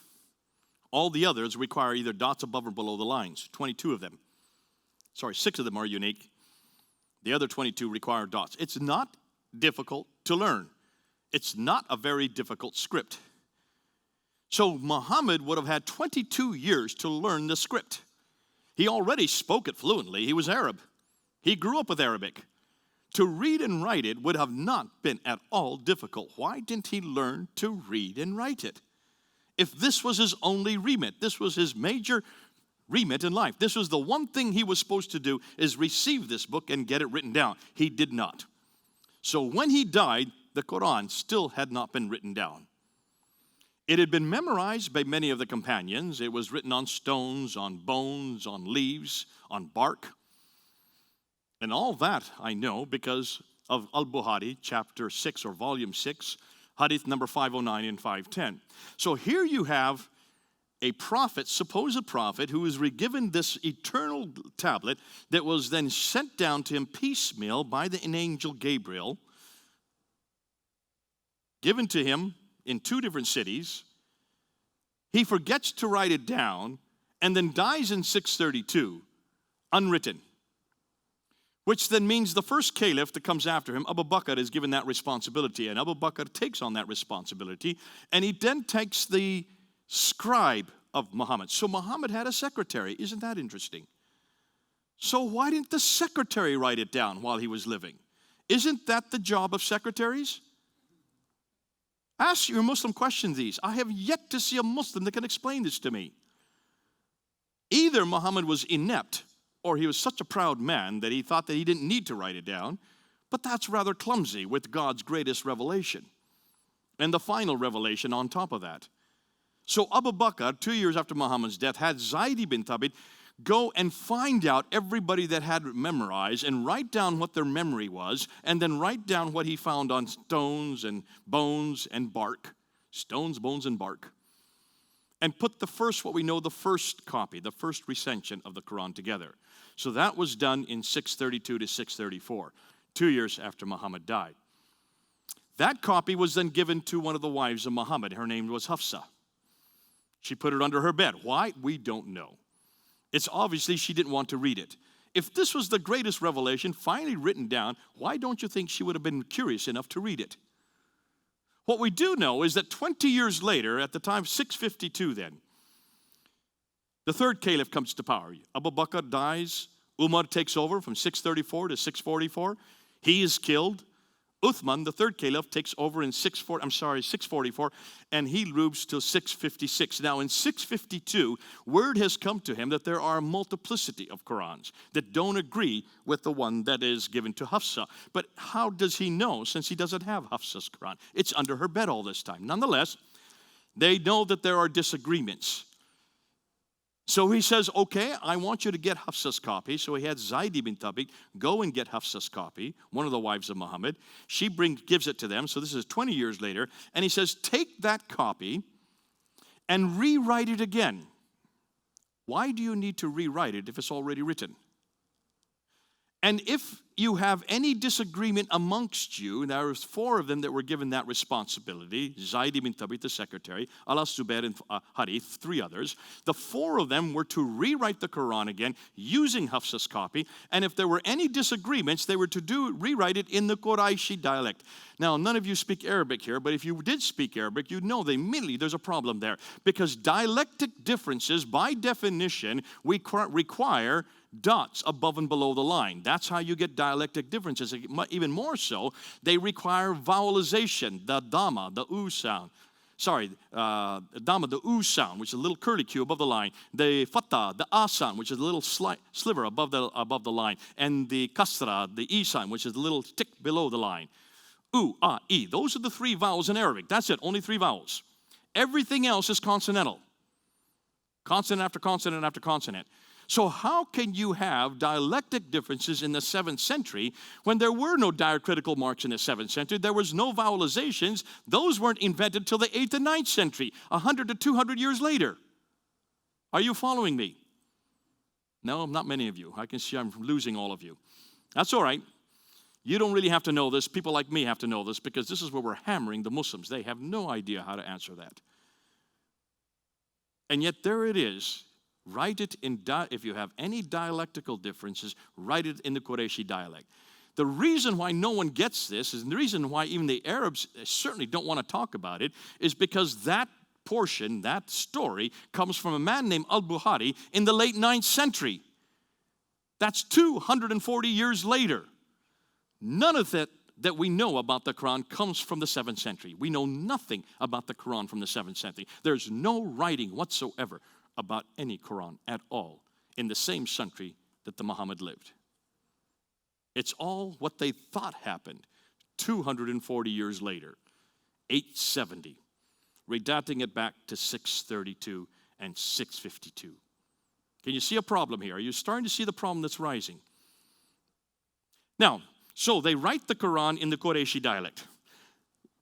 All the others require either dots above or below the lines. 22 of them. 6 of them are unique. The other 22 require dots. It's not difficult to learn. It's not a very difficult script. So Muhammad would have had 22 years to learn the script. He already spoke it fluently. He was Arab. He grew up with Arabic. To read and write it would have not been at all difficult. Why didn't he learn to read and write it? If this was his only remit, this was his major remit in life, this was the one thing he was supposed to do, is receive this book and get it written down. He did not. So when he died, the Quran still had not been written down. It had been memorized by many of the companions. It was written on stones, on bones, on leaves, on bark. And all that I know because of Al-Bukhari, chapter 6 or volume 6, hadith number 509 and 510. So here you have a prophet, supposed prophet, who is given this eternal tablet that was then sent down to him piecemeal by an angel Gabriel, given to him in 2 different cities. He forgets to write it down and then dies in 632, unwritten. Which then means the first caliph that comes after him, Abu Bakr, is given that responsibility. And Abu Bakr takes on that responsibility. And he then takes the scribe of Muhammad. So Muhammad had a secretary. Isn't that interesting? So why didn't the secretary write it down while he was living? Isn't that the job of secretaries? Ask your Muslim questions these. I have yet to see a Muslim that can explain this to me. Either Muhammad was inept, or he was such a proud man that he thought that he didn't need to write it down, but that's rather clumsy with God's greatest revelation. And the final revelation on top of that. So Abu Bakr, 2 years after Muhammad's death, had Zayd ibn Thabit go and find out everybody that had memorized and write down what their memory was, and then write down what he found on stones and bones and bark. Stones, bones, and bark. And put the first copy, the first recension of the Quran together. So that was done in 632 to 634, 2 years after Muhammad died. That copy was then given to one of the wives of Muhammad. Her name was Hafsa. She put it under her bed. Why? We don't know. It's obviously she didn't want to read it. If this was the greatest revelation finally written down, why don't you think she would have been curious enough to read it? What we do know is that 20 years later, at the time 652 then, the third caliph comes to power. Abu Bakr dies. Umar takes over from 634 to 644. He is killed. Uthman, the third caliph, takes over in 644, and he rules till 656. Now in 652, word has come to him that there are a multiplicity of Qurans that don't agree with the one that is given to Hafsa. But how does he know, since he doesn't have Hafsa's Quran? It's under her bed all this time. Nonetheless, they know that there are disagreements. So he says, okay, I want you to get Hafsa's copy. So he had Zayd ibn Thabit go and get Hafsa's copy, one of the wives of Muhammad. She gives it to them. So this is 20 years later. And he says, take that copy and rewrite it again. Why do you need to rewrite it if it's already written? And if you have any disagreement amongst you, and there was 4 of them that were given that responsibility, Zaid ibn Thabit, the secretary, Al-Zubair and Harith, 3 others. The 4 of them were to rewrite the Quran again using Hafsa's copy, and if there were any disagreements, they were to rewrite it in the Quraishi dialect. Now, none of you speak Arabic here, but if you did speak Arabic, you'd know that immediately there's a problem there, because dialectic differences, by definition, require dots above and below the line. That's how you get dialectic differences. Even more so, they require vowelization, the dhamma, the u sound. Dhamma, the u sound, which is a little curlicue above the line. The fatha, the a sound, which is a little sliver above the line. And the kasra, the e sound, which is a little tick below the line. U, a, e. Those are the 3 vowels in Arabic. That's it, only 3 vowels. Everything else is consonantal. Consonant after consonant after consonant. So how can you have dialectic differences in the 7th century when there were no diacritical marks in the 7th century? There was no vowelizations. Those weren't invented till the 8th and 9th century, 100 to 200 years later. Are you following me? No, not many of you. I can see I'm losing all of you. That's all right. You don't really have to know this. People like me have to know this, because this is where we're hammering the Muslims. They have no idea how to answer that. And yet there it is. Write it in, if you have any dialectical differences, write it in the Qurayshi dialect. The reason why no one gets this, and the reason why even the Arabs certainly don't want to talk about it, is because that portion, that story, comes from a man named Al-Bukhari in the late 9th century. That's 240 years later. None of that we know about the Quran comes from the 7th century. We know nothing about the Quran from the 7th century. There's no writing whatsoever about any Quran at all in the same century that the Muhammad lived. It's all what they thought happened 240 years later, 870, redating it back to 632 and 652. Can you see a problem here? Are you starting to see the problem that's rising? Now, so they write the Quran in the Qurayshi dialect.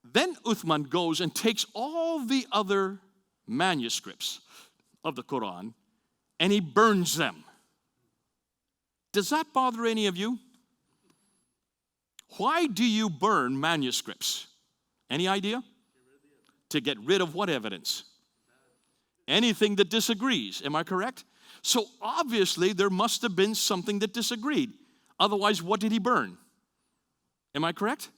Then Uthman goes and takes all the other manuscripts of the Quran and he burns them. Does that bother any of you? Why do you burn manuscripts? Any idea? To get rid of what evidence? Anything that disagrees. Am I correct? So obviously there must have been something that disagreed. Otherwise, what did he burn? Am I correct?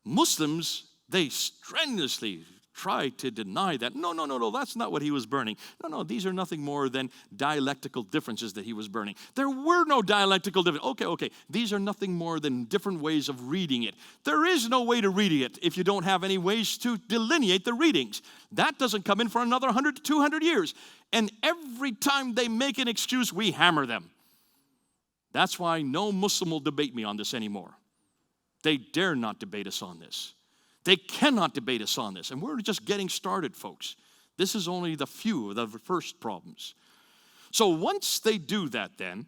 Muslims, they strenuously try to deny that. No, that's not what he was burning. No, these are nothing more than dialectical differences that he was burning. There were no dialectical differences. Okay, these are nothing more than different ways of reading it. There is no way to read it if you don't have any ways to delineate the readings. That doesn't come in for another 100 to 200 years. And every time they make an excuse, we hammer them. That's why no Muslim will debate me on this anymore. They dare not debate us on this. They cannot debate us on this. And we're just getting started, folks. This is only the few of the first problems. So once they do that then,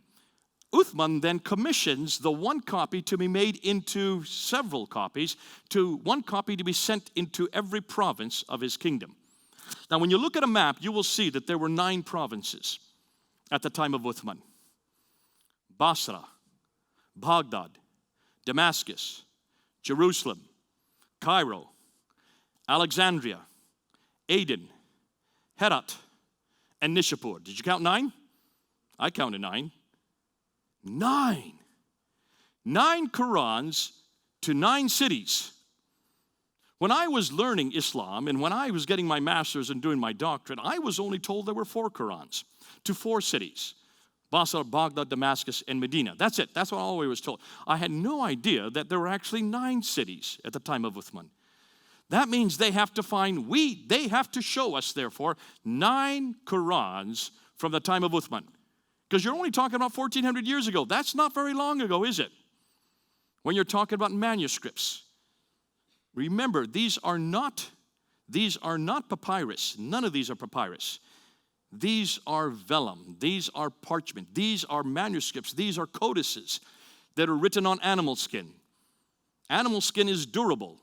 Uthman then commissions the one copy to be made into several copies, to one copy to be sent into every province of his kingdom. Now when you look at a map, you will see that there were 9 provinces at the time of Uthman. Basra, Baghdad, Damascus, Jerusalem, Cairo, Alexandria, Aden, Herat, and Nishapur. Did you count 9? I counted 9. 9. 9 Qurans to 9 cities. When I was learning Islam and when I was getting my master's and doing my doctorate, I was only told there were 4 Qurans to 4 cities. Basra, Baghdad, Damascus, and Medina. That's it. That's what I always was told. I had no idea that there were actually 9 cities at the time of Uthman. That means they have to show us, therefore, 9 Qurans from the time of Uthman. Because you're only talking about 1,400 years ago. That's not very long ago, is it? When you're talking about manuscripts. Remember, these are not papyrus. None of these are papyrus. These are vellum. These are parchment. These are manuscripts. These are codices that are written on animal skin. Animal skin is durable.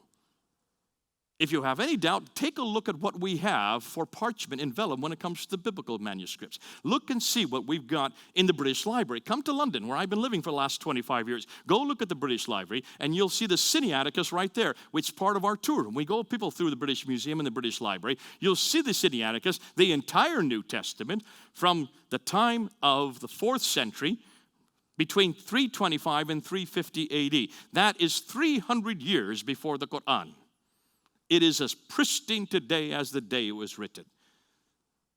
If you have any doubt, take a look at what we have for parchment and vellum when it comes to the biblical manuscripts. Look and see what we've got in the British Library. Come to London, where I've been living for the last 25 years. Go look at the British Library, and you'll see the Sinaiticus right there, which is part of our tour. When we go people through the British Museum and the British Library, you'll see the Sinaiticus, the entire New Testament, from the time of the 4th century, between 325 and 350 AD. That is 300 years before the Quran. It is as pristine today as the day it was written.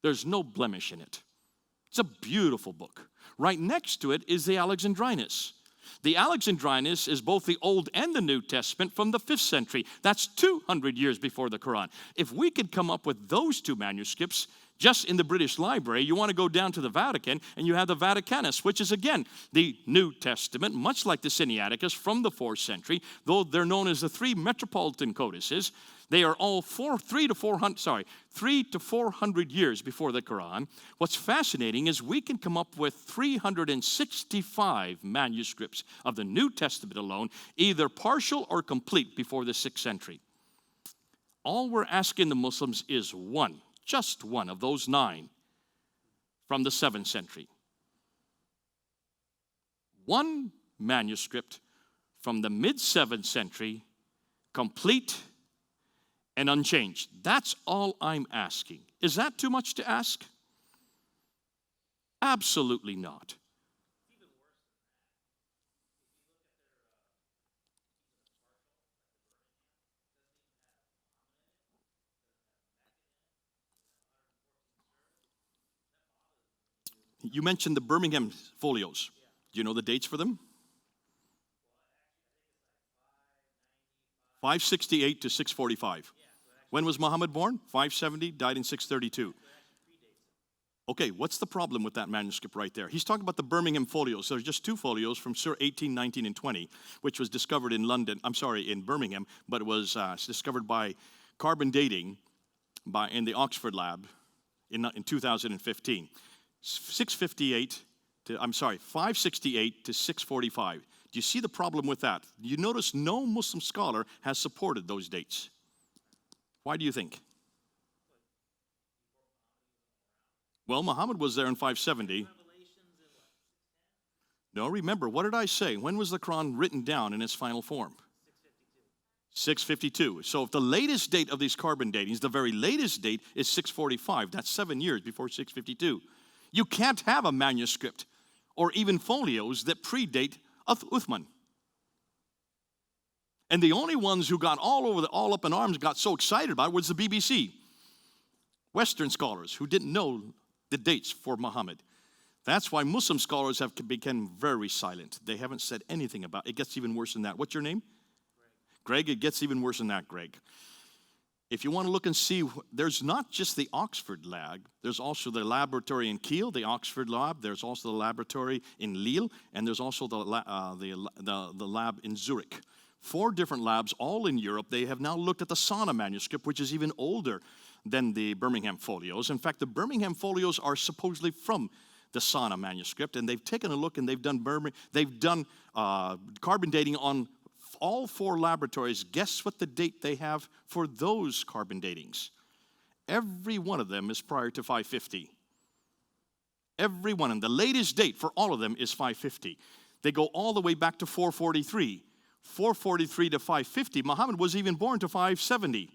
There's no blemish in it. It's a beautiful book. Right next to it is the Alexandrinus. The Alexandrinus is both the Old and the New Testament from the 5th century. That's 200 years before the Quran. If we could come up with those two manuscripts just in the British Library, you want to go down to the Vatican, and you have the Vaticanus, which is, again, the New Testament, much like the Sinaiticus from the 4th century, though they're known as the 3 metropolitan codices. They are all 3 to 400 years before the Quran. What's fascinating is we can come up with 365 manuscripts of the New Testament alone, either partial or complete before the 6th century. All we're asking the Muslims is one. Just one of those 9 from the 7th century. One manuscript from the mid-7th century, complete and unchanged. That's all I'm asking. Is that too much to ask? Absolutely not. You mentioned the Birmingham Folios. Do you know the dates for them? 568 to 645. When was Muhammad born? 570, died in 632. Okay, what's the problem with that manuscript right there? He's talking about the Birmingham Folios. There's just 2 folios from 18, 19, and 20, which was discovered in in Birmingham, but it was discovered by carbon dating in the Oxford lab in 2015. 568 to 645. Do you see the problem with that? You notice no Muslim scholar has supported those dates. Why do you think? Well, Muhammad was there in 570. No, remember, what did I say? When was the Quran written down in its final form? 652. So if the latest date of these carbon datings, the very latest date is 645. That's 7 years before 652. You can't have a manuscript or even folios that predate Uthman. And the only ones who got all up in arms, got so excited about it, was the BBC. Western scholars who didn't know the dates for Muhammad. That's why Muslim scholars have become very silent. They haven't said anything about it. It gets even worse than that. What's your name? Greg, it gets even worse than that, Greg. If you want to look and see, there's not just the Oxford lab. There's also the laboratory in Kiel, the Oxford lab. There's also the laboratory in Lille, and there's also the lab in Zurich. 4 different labs, all in Europe. They have now looked at the Sana manuscript, which is even older than the Birmingham Folios. In fact, the Birmingham Folios are supposedly from the Sana manuscript, and they've taken a look and they've done carbon dating on all 4 laboratories. Guess what the date they have for those carbon datings? Every one of them is prior to 550. Every one of them. The latest date for all of them is 550. They go all the way back to 443. 443 to 550. Muhammad was even born to 570.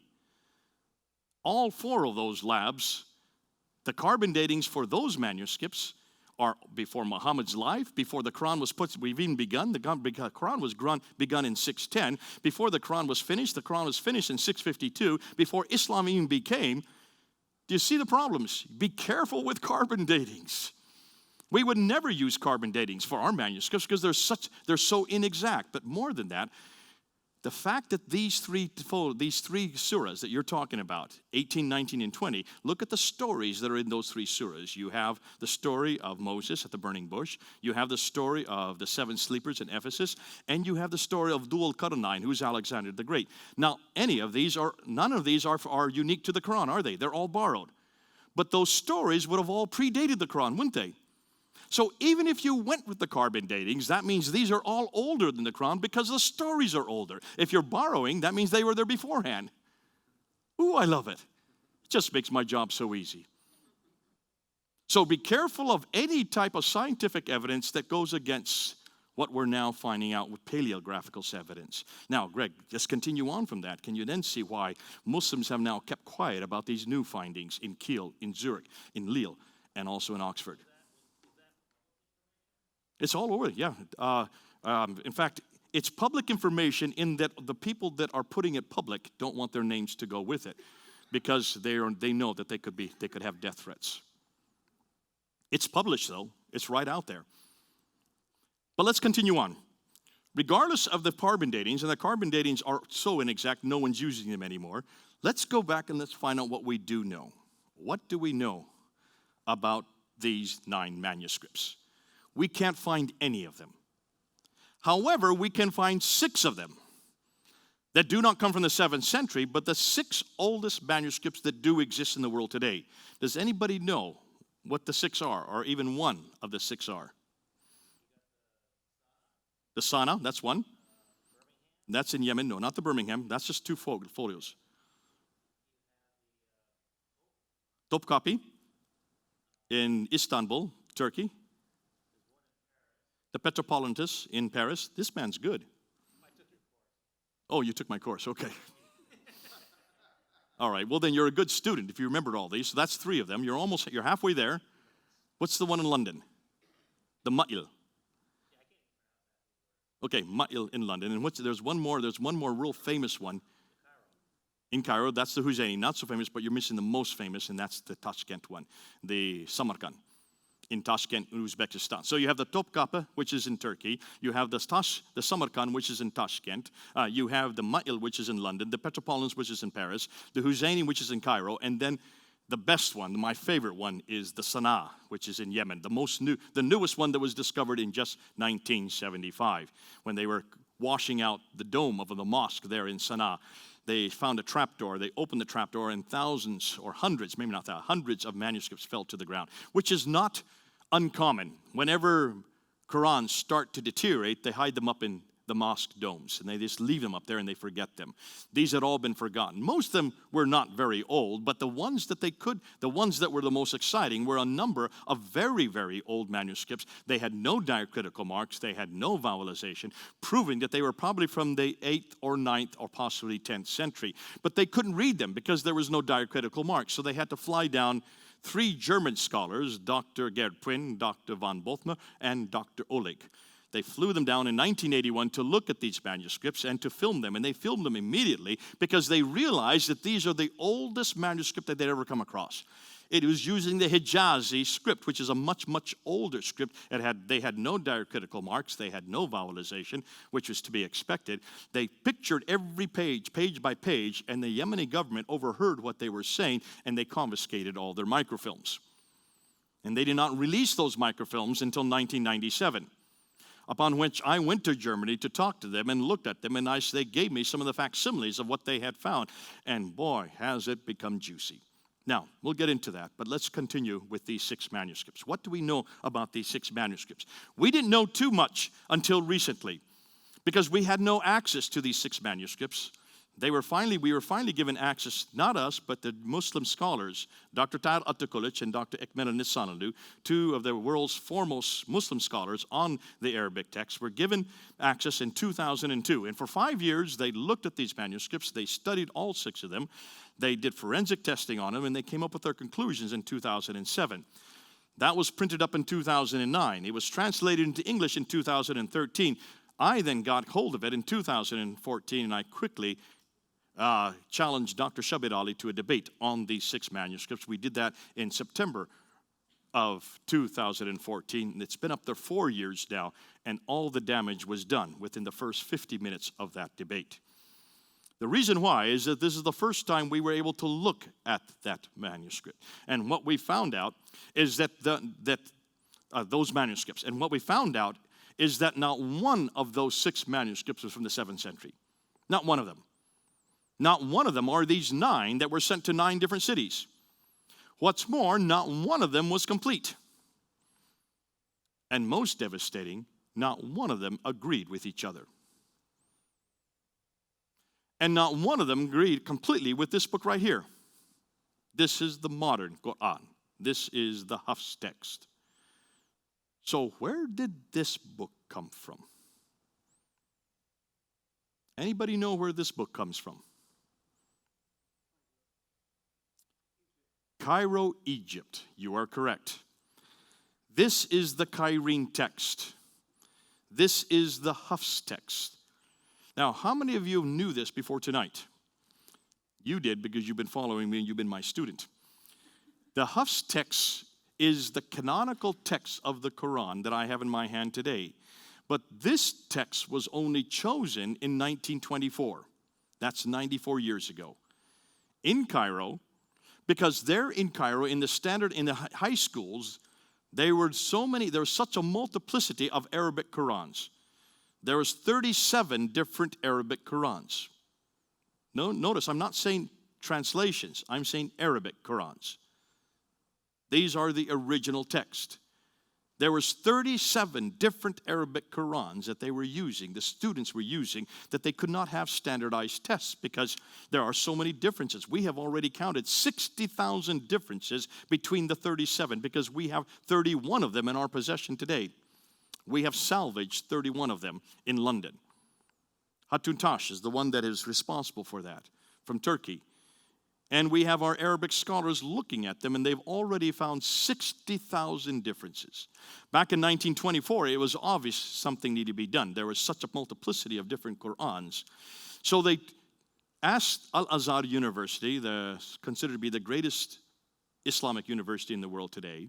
All 4 of those labs, the carbon datings for those manuscripts are before Muhammad's life, before the Quran was we've even begun. The Quran was begun in 610. Before the Quran was finished in 652. Before Islam even became. Do you see the problems? Be careful with carbon datings. We would never use carbon datings for our manuscripts because they're so inexact. But more than that, the fact that these three surahs that you're talking about, 18, 19, and 20, look at the stories that are in those 3 surahs. You have the story of Moses at the burning bush. You have the story of the 7 sleepers in Ephesus. And you have the story of Dhul Qarnayn, who's Alexander the Great. Now, none of these are unique to the Quran, are they? They're all borrowed. But those stories would have all predated the Quran, wouldn't they? So even if you went with the carbon datings, that means these are all older than the Quran because the stories are older. If you're borrowing, that means they were there beforehand. Ooh, I love it. It just makes my job so easy. So be careful of any type of scientific evidence that goes against what we're now finding out with paleographical evidence. Now, Greg, just continue on from that. Can you then see why Muslims have now kept quiet about these new findings in Kiel, in Zurich, in Lille, and also in Oxford? It's all over, yeah. In fact, it's public information in that the people that are putting it public don't want their names to go with it because they know that they could have death threats. It's published, though. It's right out there. But let's continue on. Regardless of the carbon datings, and the carbon datings are so inexact, no one's using them anymore, let's go back and let's find out what we do know. What do we know about these 9 manuscripts? We can't find any of them. However, we can find 6 of them that do not come from the 7th century, but the 6 oldest manuscripts that do exist in the world today. Does anybody know what the 6 are, or even one of the 6 are? The Sana, that's one. That's in Yemen. No, not the Birmingham. That's just 2 folios. Topkapi in Istanbul, Turkey. The Petropolitanus in Paris. This man's good. Oh, you took my course. Okay. All right. Well, then you're a good student if you remembered all these. So that's 3 of them. You're halfway there. What's the one in London? The Ma'il. Okay, Ma'il in London. And there's one more real famous one. In Cairo, that's the Husseini. Not so famous, but you're missing the most famous, and that's the Tashkent one. The Samarkand in Tashkent, Uzbekistan. So you have the Topkapi, which is in Turkey. You have the Samarkand, which is in Tashkent. You have the Ma'il, which is in London. The Petropolitanus, which is in Paris. The Husseini, which is in Cairo. And then the best one, my favorite one, is the Sana'a, which is in Yemen. The newest one that was discovered in just 1975, when they were washing out the dome of the mosque there in Sana'a. They found a trapdoor. They opened the trapdoor, and thousands or hundreds, maybe not that, hundreds of manuscripts fell to the ground, which is not uncommon. Whenever Qurans start to deteriorate, they hide them up in the mosque domes, and they just leave them up there and they forget them. These had all been forgotten. Most of them were not very old, but the ones that were the most exciting were a number of very, very old manuscripts. They had no diacritical marks, they had no vowelization, proving that they were probably from the 8th or 9th or possibly 10th century. But they couldn't read them because there was no diacritical marks, so they had to fly down 3 German scholars, Dr. Gerd Prin, Dr. von Bothmer, and Dr. Oleg. They flew them down in 1981 to look at these manuscripts and to film them. And they filmed them immediately because they realized that these are the oldest manuscript that they'd ever come across. It was using the Hijazi script, which is a much, much older script. They had no diacritical marks. They had no vowelization, which was to be expected. They pictured every page by page, and the Yemeni government overheard what they were saying, and they confiscated all their microfilms. And they did not release those microfilms until 1997. Upon which I went to Germany to talk to them and looked at them, and they gave me some of the facsimiles of what they had found. And boy, has it become juicy. Now, we'll get into that, but let's continue with these 6 manuscripts. What do we know about these 6 manuscripts? We didn't know too much until recently because we had no access to these 6 manuscripts. We were finally given access, not us, but the Muslim scholars, Dr. Tahir Attakulich and Dr. Ekmel Nisanalu, 2 of the world's foremost Muslim scholars on the Arabic text, were given access in 2002. And for 5 years, they looked at these manuscripts. They studied all 6 of them. They did forensic testing on them, and they came up with their conclusions in 2007. That was printed up in 2009. It was translated into English in 2013. I then got hold of it in 2014, and I quickly challenged Dr. Shabir Ali to a debate on these 6 manuscripts. We did that in September of 2014. It's been up there 4 years now, and all the damage was done within the first 50 minutes of that debate. The reason why is that this is the first time we were able to look at that manuscript. And what we found out is that those manuscripts, and what we found out is that not one of those 6 manuscripts was from the 7th century. Not one of them. Not one of them are these 9 that were sent to 9 different cities. What's more, not one of them was complete. And most devastating, not one of them agreed with each other. And not one of them agreed completely with this book right here. This is the modern Quran. This is the Hafs text. So where did this book come from? Anybody know where this book comes from? Cairo, Egypt. You are correct. This is the Cairene text. This is the Hafs text. Now, how many of you knew this before tonight? You did, because you've been following me and you've been my student. The Hafs text is the canonical text of the Quran that I have in my hand today. But this text was only chosen in 1924. That's 94 years ago. In Cairo, because there in Cairo, in the high schools, there was such a multiplicity of Arabic Qurans. There was 37 different Arabic Qurans. No, notice, I'm not saying translations. I'm saying Arabic Qurans. These are the original text. There was 37 different Arabic Qurans that they were using, the students were using, that they could not have standardized tests because there are so many differences. We have already counted 60,000 differences between the 37 because we have 31 of them in our possession today. We have salvaged 31 of them in London. Hatun Tash is the one that is responsible for that, from Turkey. And we have our Arabic scholars looking at them, and they've already found 60,000 differences. Back in 1924, it was obvious something needed to be done. There was such a multiplicity of different Qur'ans. So they asked Al-Azhar University, considered to be the greatest Islamic university in the world today,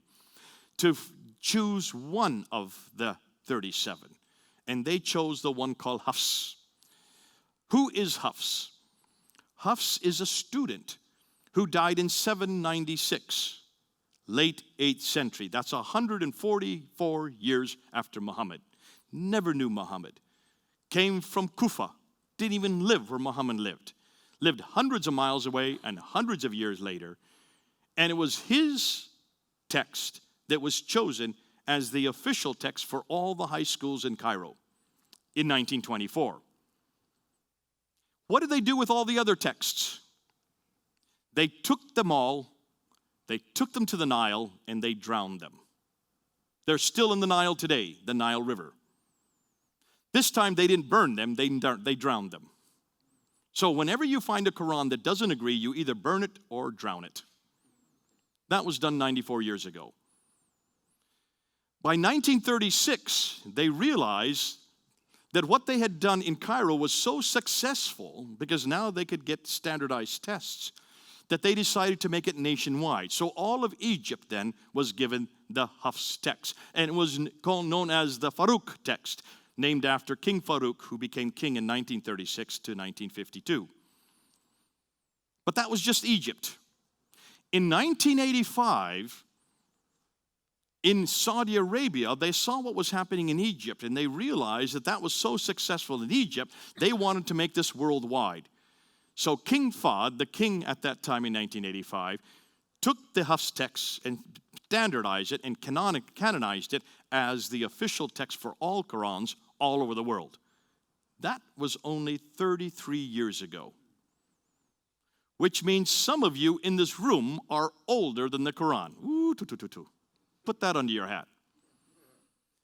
to choose one of the 37. And they chose the one called Hafs. Who is Hafs? Hafs is a student who died in 796, late 8th century. That's 144 years after Muhammad. Never knew Muhammad. Came from Kufa. Didn't even live where Muhammad lived. Lived hundreds of miles away and hundreds of years later. And it was his text that was chosen as the official text for all the high schools in Cairo in 1924. What did they do with all the other texts? They took them all, they took them to the Nile, and they drowned them. They're still in the Nile today, the Nile River. This time they didn't burn them, they drowned them. So whenever you find a Quran that doesn't agree, you either burn it or drown it. That was done 94 years ago. By 1936, they realized that what they had done in Cairo was so successful, because now they could get standardized tests, that they decided to make it nationwide. So all of Egypt then was given the Hafs text. And it was known as the Farouk text, named after King Farouk, who became king in 1936 to 1952. But that was just Egypt. In 1985, in Saudi Arabia, they saw what was happening in Egypt, and they realized that that was so successful in Egypt, they wanted to make this worldwide. So King Fahd, the king at that time in 1985, took the Hafs text and standardized it and canonized it as the official text for all Qurans all over the world. That was only 33 years ago, which means some of you in this room are older than the Quran. Ooh, Put that under your hat.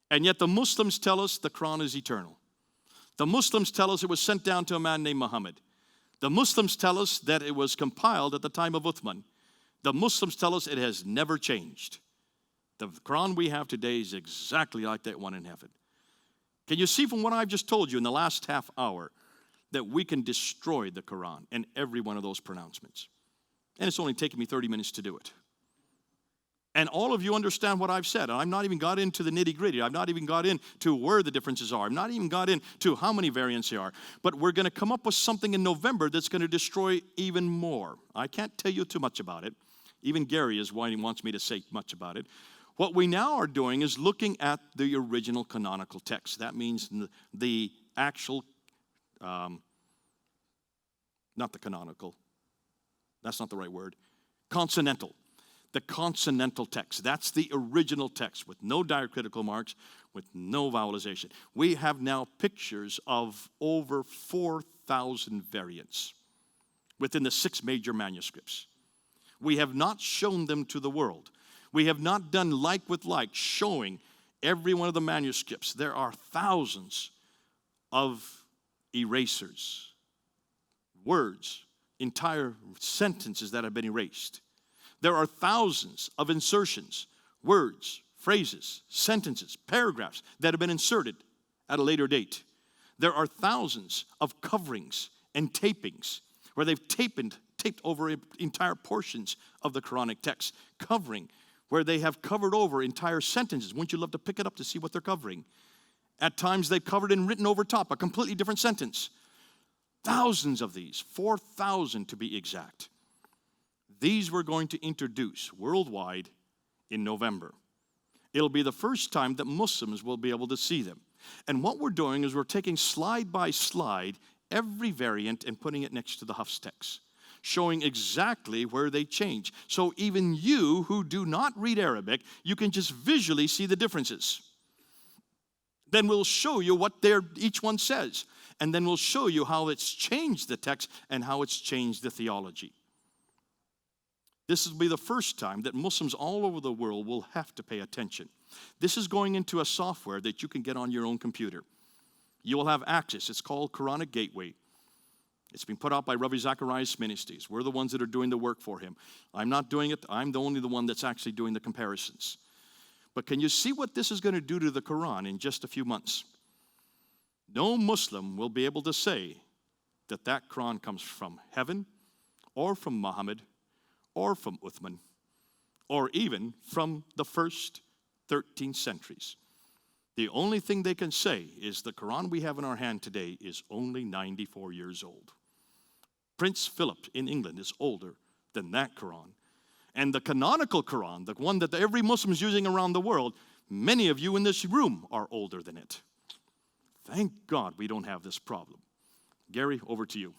And yet the Muslims tell us the Quran is eternal. The Muslims tell us it was sent down to a man named Muhammad. The Muslims tell us that it was compiled at the time of Uthman. The Muslims tell us it has never changed. The Quran we have today is exactly like that one in heaven. Can you see from what I've just told you in the last half hour that we can destroy the Quran and every one of those pronouncements? And it's only taken me 30 minutes to do it. And all of you understand what I've said. I've not even got into the nitty-gritty. I've not even got into where the differences are. I've not even got into how many variants there are. But we're going to come up with something in November that's going to destroy even more. I can't tell you too much about it. Even Gary is why he wants me to say much about it. What we now are doing is looking at the original canonical text. That means the actual, not the canonical. That's not the right word. Consonantal. the consonantal text. That's the original text with no diacritical marks, with no vowelization. We have now pictures of over 4,000 variants within the 6 major manuscripts. We have not shown them to the world. We have not done like with like, showing every one of the manuscripts. There are thousands of erasers, words, entire sentences that have been erased. There are thousands of insertions, words, phrases, sentences, paragraphs that have been inserted at a later date. There are thousands of coverings and tapings where they've taped over entire portions of the Quranic text, covering where they have covered over entire sentences. Wouldn't you love to pick it up to see what they're covering? At times they've covered and written over top a completely different sentence. Thousands of these, 4,000 to be exact. These we're going to introduce worldwide in November. It'll be the first time that Muslims will be able to see them. And what we're doing is we're taking slide by slide every variant and putting it next to the Hafs text, showing exactly where they change. So even you who do not read Arabic, you can just visually see the differences. Then we'll show you what each one says. And then we'll show you how it's changed the text and how it's changed the theology. This will be the first time that Muslims all over the world will have to pay attention. This is going into a software that you can get on your own computer. You will have access. It's called Quranic Gateway. It's been put out by Rabbi Zacharias Ministries. We're the ones that are doing the work for him. I'm not doing it. I'm the only one that's actually doing the comparisons. But can you see what this is going to do to the Quran in just a few months? No Muslim will be able to say that that Quran comes from heaven or from Muhammad or from Uthman or even from the first 13 centuries. The only thing they can say is the Quran we have in our hand today is only 94 years old. Prince Philip in England is older than that Quran. And the canonical Quran, the one that every Muslim is using around the world, many of you in this room are older than it. Thank God we don't have this problem. Gary, over to you.